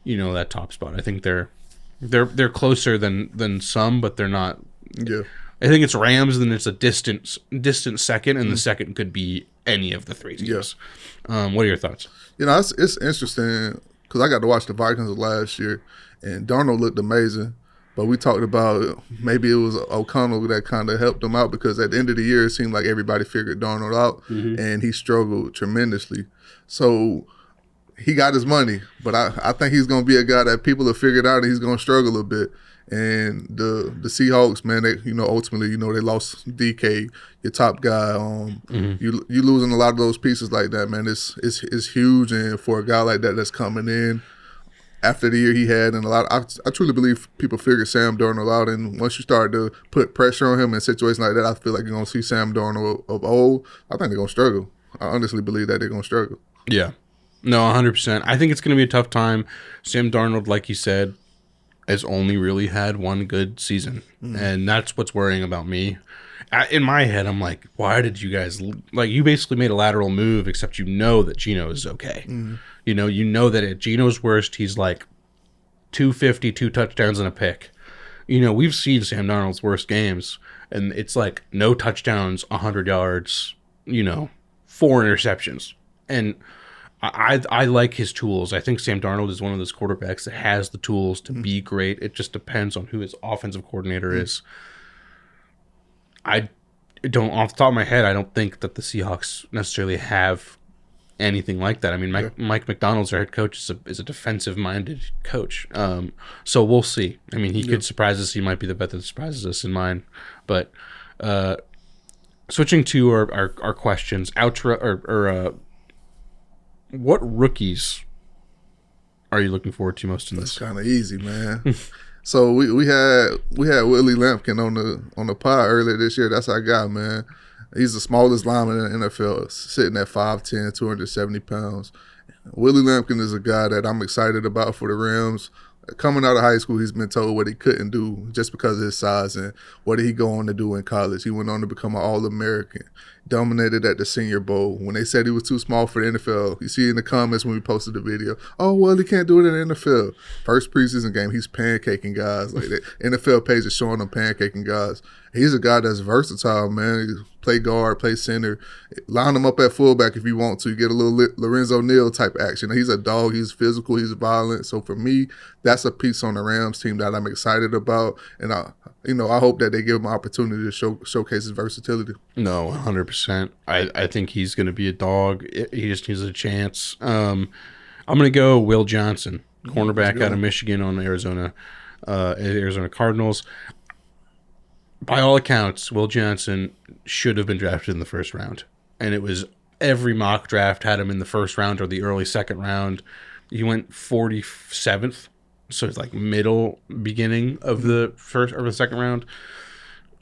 that top spot. I think they're closer than some, but they're not. Yeah. I think it's Rams, then it's a distant second, and the second could be any of the three teams. Yeah. What are your thoughts? It's interesting because I got to watch the Vikings last year, and Darnold looked amazing. But we talked about maybe it was O'Connell that kind of helped him out because at the end of the year, it seemed like everybody figured Darnold out, and he struggled tremendously. So he got his money, but I think he's going to be a guy that people have figured out, and he's going to struggle a bit. And the Seahawks, man, they ultimately they lost DK, your top guy. You losing a lot of those pieces like that, man. It's huge, and for a guy like that that's coming in after the year he had, and I truly believe people figured Sam Darnold out. And once you start to put pressure on him in situations like that, I feel like you're gonna see Sam Darnold of old. I think they're gonna struggle. I honestly believe that they're gonna struggle. Yeah, no, 100%. I think it's gonna be a tough time. Sam Darnold, like you said, has only really had one good season, and that's what's worrying about me. In my head, I'm like, why did you guys you basically made a lateral move, except that Geno is okay. You know that at Geno's worst, he's like 250, 2 touchdowns and a pick. We've seen Sam Darnold's worst games, and it's like no touchdowns, 100 yards, 4 interceptions, and I like his tools. I think Sam Darnold is one of those quarterbacks that has the tools to be great. It just depends on who his offensive coordinator is. I don't, off the top of my head, I don't think that the Seahawks necessarily have anything like that. I mean, Mike Macdonald's their head coach is a defensive-minded coach. So we'll see. I mean, he could surprise us. He might be the bet that surprises us in mine. But switching to our questions, what rookies are you looking forward to most in this? It's kind of easy, man. So we had Willie Lampkin on the pod earlier this year. That's our guy, man. He's the smallest lineman in the NFL, sitting at 5'10", 270 pounds. Willie Lampkin is a guy that I'm excited about for the Rams. Coming out of high school, he's been told what he couldn't do just because of his size, and what did he go on to do in college. He went on to become an All-American, dominated at the Senior Bowl. When they said he was too small for the NFL, you see in the comments when we posted the video, oh, well, he can't do it in the NFL. First preseason game, he's pancaking guys. Like the NFL page is showing him pancaking guys. He's a guy that's versatile, man. He play guard, play center, line him up at fullback if you want to. Get a little Lorenzo Neal type action. He's a dog. He's physical. He's violent. So for me, that's a piece on the Rams team that I'm excited about, and I hope that they give him an opportunity to showcase his versatility. No, 100%. I think he's going to be a dog. He just needs a chance. I'm going to go Will Johnson, cornerback out of Michigan on Arizona Cardinals. By all accounts, Will Johnson should have been drafted in the first round. And it was every mock draft had him in the first round or the early second round. He went 47th. So it's like beginning of the first or the second round.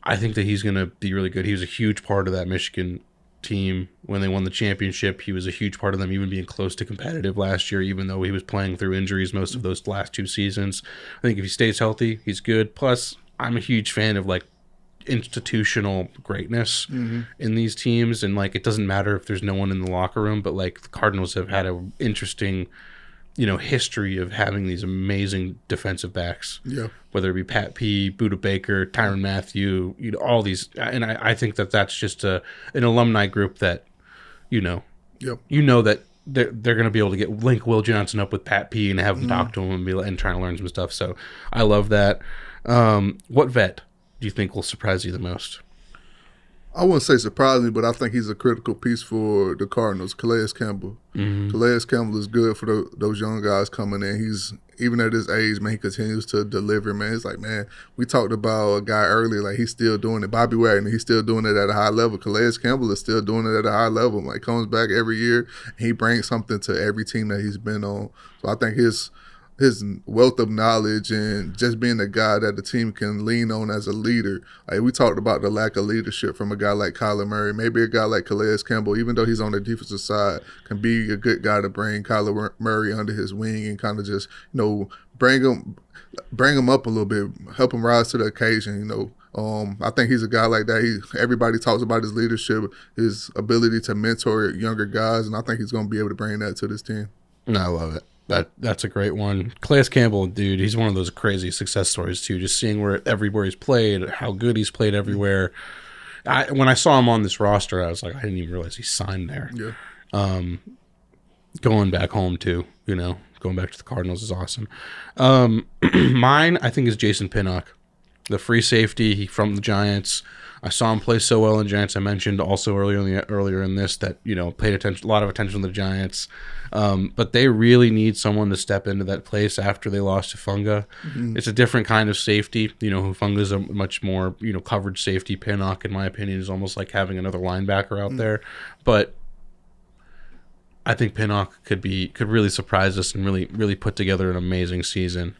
I think that he's going to be really good. He was a huge part of that Michigan team when they won the championship. He was a huge part of them even being close to competitive last year, even though he was playing through injuries most of those last 2 seasons. I think if he stays healthy, he's good. Plus, I'm a huge fan of institutional greatness in these teams, and it doesn't matter if there's no one in the locker room, but the Cardinals have had an interesting history of having these amazing defensive backs, whether it be Pat P, Budda Baker, Tyrann Mathieu, all these, and I think that that's just an alumni group that that they're going to be able to link Will Johnson up with Pat P and have him talk to him and trying to learn some stuff. So I love that. What vet do you think will surprise you the most? I wouldn't say surprising, but I think he's a critical piece for the Cardinals. Calais Campbell. Calais Campbell is good for those young guys coming in. He's even at his age, man. He continues to deliver, man. It's like, man, we talked about a guy earlier, like he's still doing it. Bobby Wagner, he's still doing it at a high level. Calais Campbell is still doing it at a high level. Like comes back every year, and he brings something to every team that he's been on. So I think his wealth of knowledge and just being a guy that the team can lean on as a leader. Like we talked about the lack of leadership from a guy like Kyler Murray. Maybe a guy like Calais Campbell, even though he's on the defensive side, can be a good guy to bring Kyler Murray under his wing and kind of just, bring him up a little bit, help him rise to the occasion, I think he's a guy like that. Everybody talks about his leadership, his ability to mentor younger guys, and I think he's going to be able to bring that to this team. No, I love it. That's a great one. Calais Campbell, dude, he's one of those crazy success stories too. Just seeing everywhere he's played, how good he's played everywhere. When I saw him on this roster, I was like, I didn't even realize he signed there. Yeah. Going back home too, going back to the Cardinals is awesome. Mine, I think, is Jason Pinnock, the free safety from the Giants. I saw him play so well in the Giants. I mentioned also earlier in this that paid a lot of attention to the Giants, but they really need someone to step into that place after they lost Hufanga. It's a different kind of safety. Hufanga is a much more coverage safety. Pinnock, in my opinion, is almost like having another linebacker out there. But I think Pinnock could really surprise us and really put together an amazing season.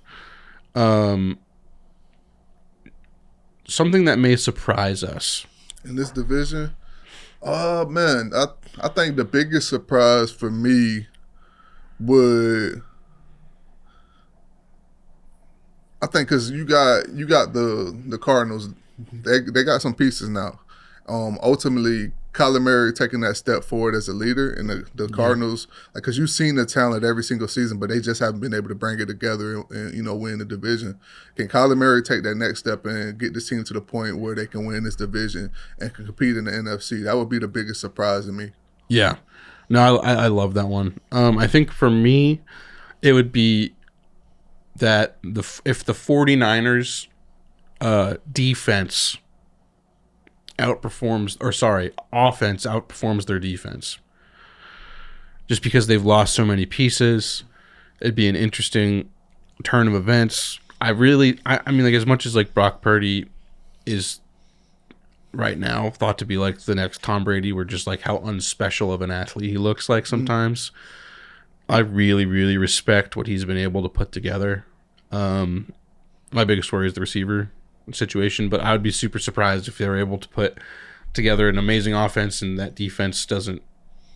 Something that may surprise us in this division, man, I think the biggest surprise for me would, I think, because you got the Cardinals, they got some pieces now. Ultimately, Kyler Murray taking that step forward as a leader, and the Cardinals, because you've seen the talent every single season, but they just haven't been able to bring it together and win the division. Can Kyler Murray take that next step and get this team to the point where they can win this division and can compete in the NFC? That would be the biggest surprise to me. Yeah. No, I love that one. I think for me, it would be that if the 49ers offense outperforms their defense. Just because they've lost so many pieces, it'd be an interesting turn of events. I mean, like, as much as like Brock Purdy is right now thought to be like the next Tom Brady, we're just like how unspecial of an athlete he looks like sometimes. I really, really respect what he's been able to put together. My biggest worry is the receiver situation, but I would be super surprised if they were able to put together an amazing offense and that defense doesn't,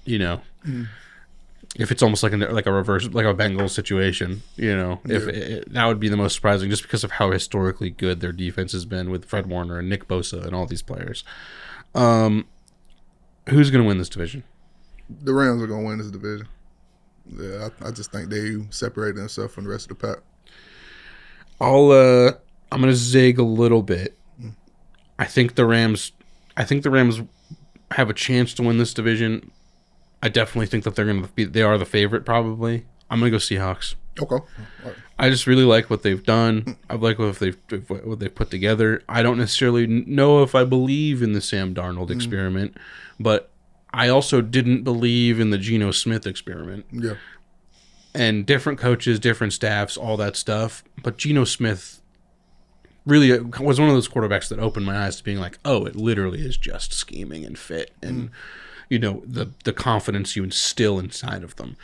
if it's almost like a reverse, like a Bengals situation, that would be the most surprising, just because of how historically good their defense has been with Fred Warner and Nick Bosa and all these players. Who's going to win this division? The Rams are going to win this division. Yeah, I just think they separate themselves from the rest of the pack. I'm going to zig a little bit. I think the Rams have a chance to win this division. I definitely think that they are the favorite probably. I'm going to go Seahawks. Okay. Right. I just really like what they've done. I like what they've put together. I don't necessarily know if I believe in the Sam Darnold experiment, but I also didn't believe in the Geno Smith experiment. Yeah. And different coaches, different staffs, all that stuff. But Geno Smith really was one of those quarterbacks that opened my eyes to being like, oh, it literally is just scheming and fit and, the confidence you instill inside of them.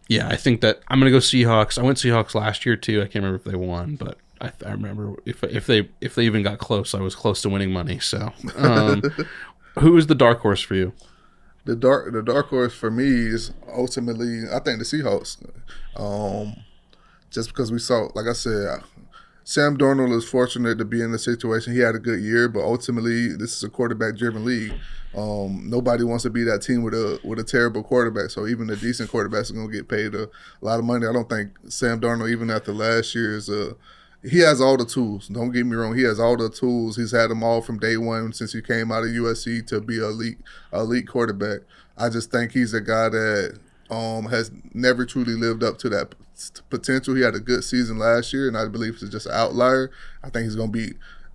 Yeah, I think that I'm going to go Seahawks. I went Seahawks last year too. I can't remember if they won, but I remember if they even got close, I was close to winning money. So who is the dark horse for you? The dark horse for me is ultimately, I think, the Seahawks. Just because we saw, like I said, Sam Darnold is fortunate to be in the situation. He had a good year, but ultimately, this is a quarterback-driven league. Nobody wants to be that team with a terrible quarterback. So even the decent quarterbacks are going to get paid a lot of money. I don't think Sam Darnold, even after last year's, he has all the tools. Don't get me wrong. He has all the tools. He's had them all from day one since he came out of USC to be an elite quarterback. I just think he's a guy that has never truly lived up to that potential. He had a good season last year, and I believe he's just an outlier. I think he's going to be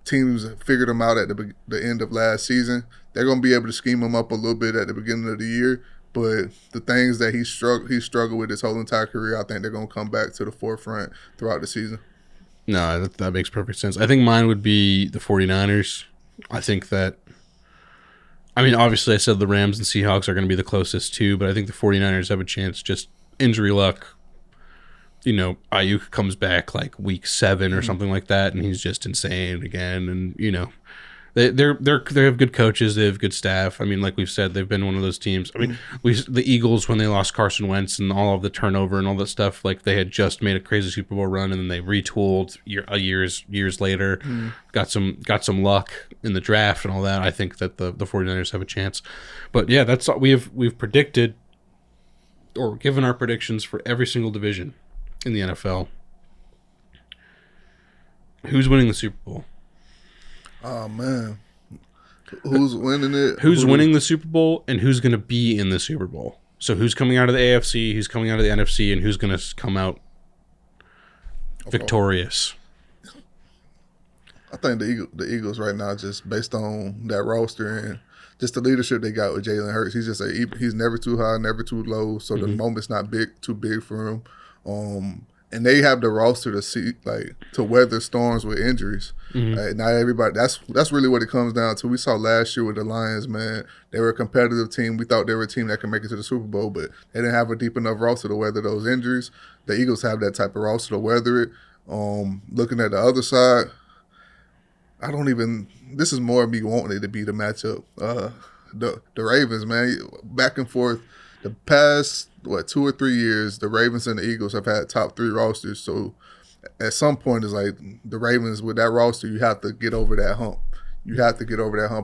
teams figured him out at the end of last season. They're going to be able to scheme him up a little bit at the beginning of the year. But the things that he struggled with his whole entire career, I think they're going to come back to the forefront throughout the season. No, that makes perfect sense. I think mine would be the 49ers. I think that, I mean, obviously I said the Rams and Seahawks are going to be the closest too, but I think the 49ers have a chance. Just injury luck. You know, Ayuk comes back like week 7 or something like that, and he's just insane again. And, you know, they have good coaches. They have good staff. I mean, like we've said, they've been one of those teams. I mean, the Eagles, when they lost Carson Wentz and all of the turnover and all that stuff, like they had just made a crazy Super Bowl run, and then they retooled years later. Got some luck in the draft and all that. I think that the 49ers have a chance. But yeah, that's we've predicted or given our predictions for every single division in the NFL. Who's winning the Super Bowl? Oh, man. Who's winning it? Who's winning the Super Bowl, and who's going to be in the Super Bowl? So who's coming out of the AFC, who's coming out of the NFC, and who's going to come out victorious? I think the Eagles right now, just based on that roster and just the leadership they got with Jalen Hurts, he's never too high, never too low, so the moment's not too big for him. And they have the roster to weather storms with injuries. Not everybody. That's really what it comes down to. We saw last year with the Lions, man. They were a competitive team. We thought they were a team that could make it to the Super Bowl, but they didn't have a deep enough roster to weather those injuries. The Eagles have that type of roster to weather it. Looking at the other side, this is more of me wanting it to be the matchup. The Ravens, man, back and forth. The past 2 or 3 years, the Ravens and the Eagles have had top 3 rosters. So at some point, it's like the Ravens with that roster, you have to get over that hump.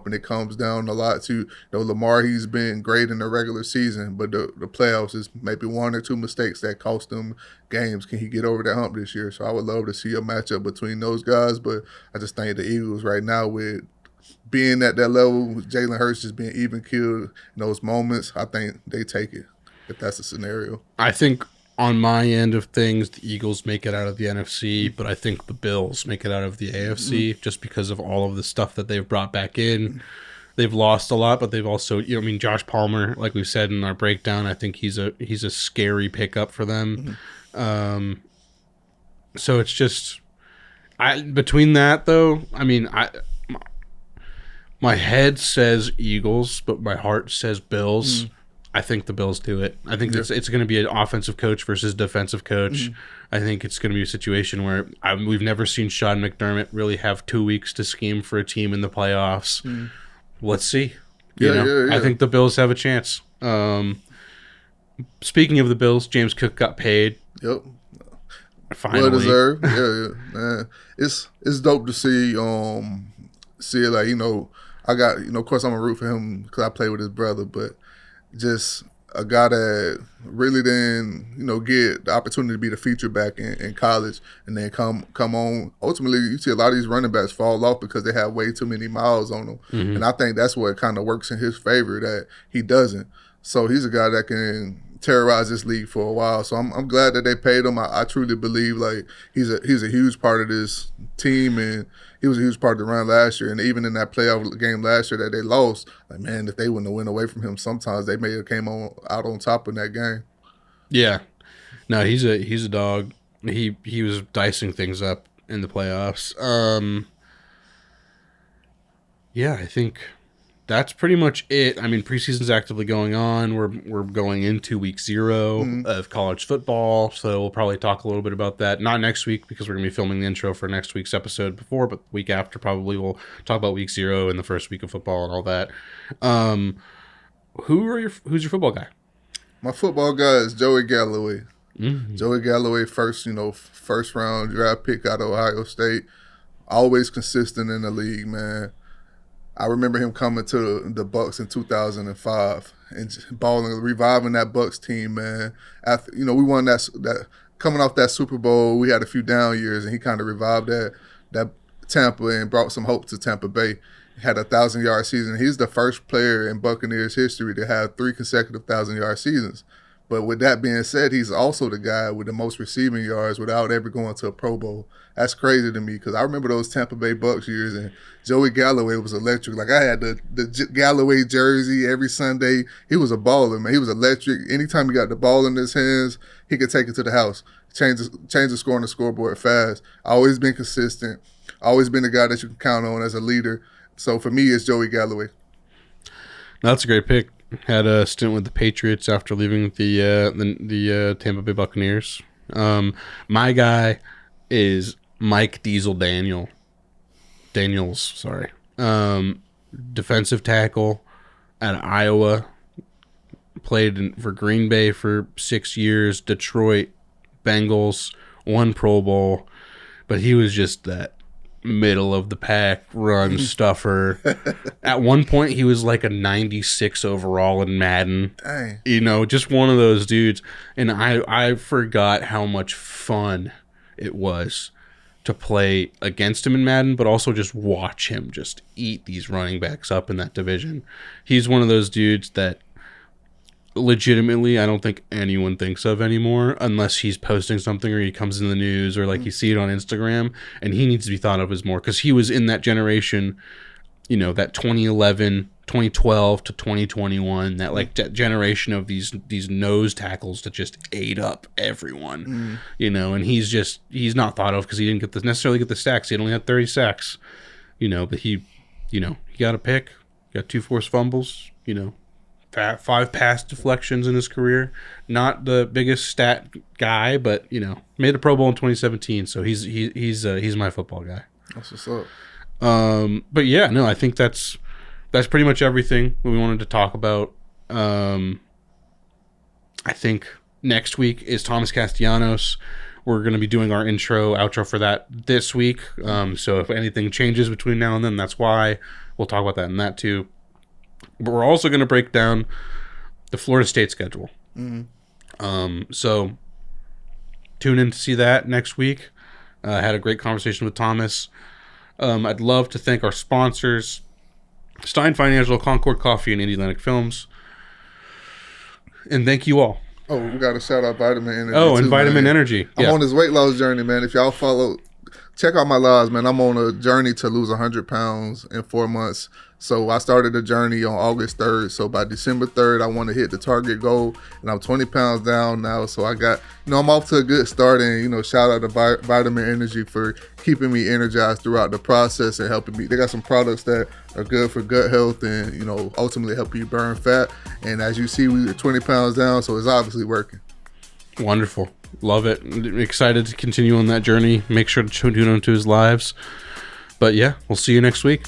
And it comes down a lot to Lamar. He's been great in the regular season, but the playoffs is maybe 1 or 2 mistakes that cost them games. Can he get over that hump this year? So I would love to see a matchup between those guys, but I just think the Eagles right now, with being at that level, with Jalen Hurts just being even killed in those moments, I think they take it if that's the scenario. I think on my end of things, the Eagles make it out of the NFC, but I think the Bills make it out of the AFC just because of all of the stuff that they've brought back in. They've lost a lot, but they've also, Josh Palmer, like we said in our breakdown, I think he's a scary pickup for them. So it's just, between that though, my head says Eagles, but my heart says Bills. I think the Bills do it. I think it's going to be an offensive coach versus defensive coach. I think it's going to be a situation where we've never seen Sean McDermott really have 2 weeks to scheme for a team in the playoffs. Let's see. I think the Bills have a chance. Speaking of the Bills, James Cook got paid. Yep. Finally. Well deserved. Man. It's dope to see it like, I got, of course I'm a root for him because I play with his brother, but just a guy that really didn't, get the opportunity to be the feature back in college and then come on. Ultimately, you see a lot of these running backs fall off because they have way too many miles on them. And I think that's what kind of works in his favor, that he doesn't. So he's a guy that can terrorize this league for a while. So I'm glad that they paid him. I truly believe like he's a huge part of this team, and he was a huge part of the run last year. And even in that playoff game last year that they lost, like, man, if they wouldn't have went away from him, sometimes they may have came out on top in that game. Yeah. No, he's a dog. He was dicing things up in the playoffs. Yeah, I think that's pretty much it. Preseason's actively going on. We're going into week 0 of college football, so we'll probably talk a little bit about that. Not next week because we're going to be filming the intro for next week's episode but the week after probably we'll talk about week 0 and the first week of football and all that. Who's your football guy? My football guy is Joey Galloway. Joey Galloway, first round draft pick out of Ohio State. Always consistent in the league, man. I remember him coming to the Bucs in 2005 and balling, reviving that Bucs team, man. After we won that coming off that Super Bowl, we had a few down years, and he kind of revived that Tampa and brought some hope to Tampa Bay. He had a 1,000-yard season. He's the first player in Buccaneers history to have 3 consecutive 1,000-yard seasons. But with that being said, he's also the guy with the most receiving yards without ever going to a Pro Bowl. That's crazy to me because I remember those Tampa Bay Bucks years, and Joey Galloway was electric. Like, I had the Galloway jersey every Sunday. He was a baller, man. He was electric. Anytime he got the ball in his hands, he could take it to the house, change the score on the scoreboard fast. Always been consistent. Always been the guy that you can count on as a leader. So for me, it's Joey Galloway. That's a great pick. Had a stint with the Patriots after leaving the Tampa Bay Buccaneers. My guy is Mike Daniels. Sorry, defensive tackle at Iowa. Played for Green Bay for 6 years. Detroit Bengals, won Pro Bowl, but he was just that middle of the pack run stuffer. At one point he was like a 96 overall in Madden. Dang. You know, just one of those dudes. And I forgot how much fun it was to play against him in Madden, but also just watch him just eat these running backs up in that division. He's one of those dudes that legitimately I don't think anyone thinks of anymore unless he's posting something or he comes in the news or like you see it on Instagram, and he needs to be thought of as more because he was in that generation, you know, that 2011 2012 to 2021, that like that generation of these nose tackles that just ate up everyone. You know, and he's not thought of because he didn't necessarily get the sacks. He only had 30 sacks, you know, but he got a pick, got 2 forced fumbles, you know, 5 pass deflections in his career. Not the biggest stat guy, but you know, made a Pro Bowl in 2017. So he's my football guy. That's what's up. But yeah, no, I think that's pretty much everything we wanted to talk about. I think next week is Thomas Castellanos. We're going to be doing our outro for that this week. So if anything changes between now and then, that's why. We'll talk about that and that too. But we're also going to break down the Florida State schedule. So tune in to see that next week. I had a great conversation with Thomas. I'd love to thank our sponsors, Stein Financial, Concord Coffee, and Indie Atlantic Films. And thank you all. Oh, we got to shout out Vitamin Energy. Oh, and too, Vitamin man. Energy. I'm on this weight loss journey, man. If y'all follow, check out my lives, man. I'm on a journey to lose 100 pounds in 4 months. So I started the journey on August 3rd. So by December 3rd, I want to hit the target goal. And I'm 20 pounds down now. So I got, I'm off to a good start. And, shout out to Vitamin Energy for keeping me energized throughout the process and helping me. They got some products that are good for gut health and, ultimately help you burn fat. And as you see, we are 20 pounds down. So it's obviously working. Wonderful. Love it. Excited to continue on that journey. Make sure to tune into his lives. But yeah, we'll see you next week.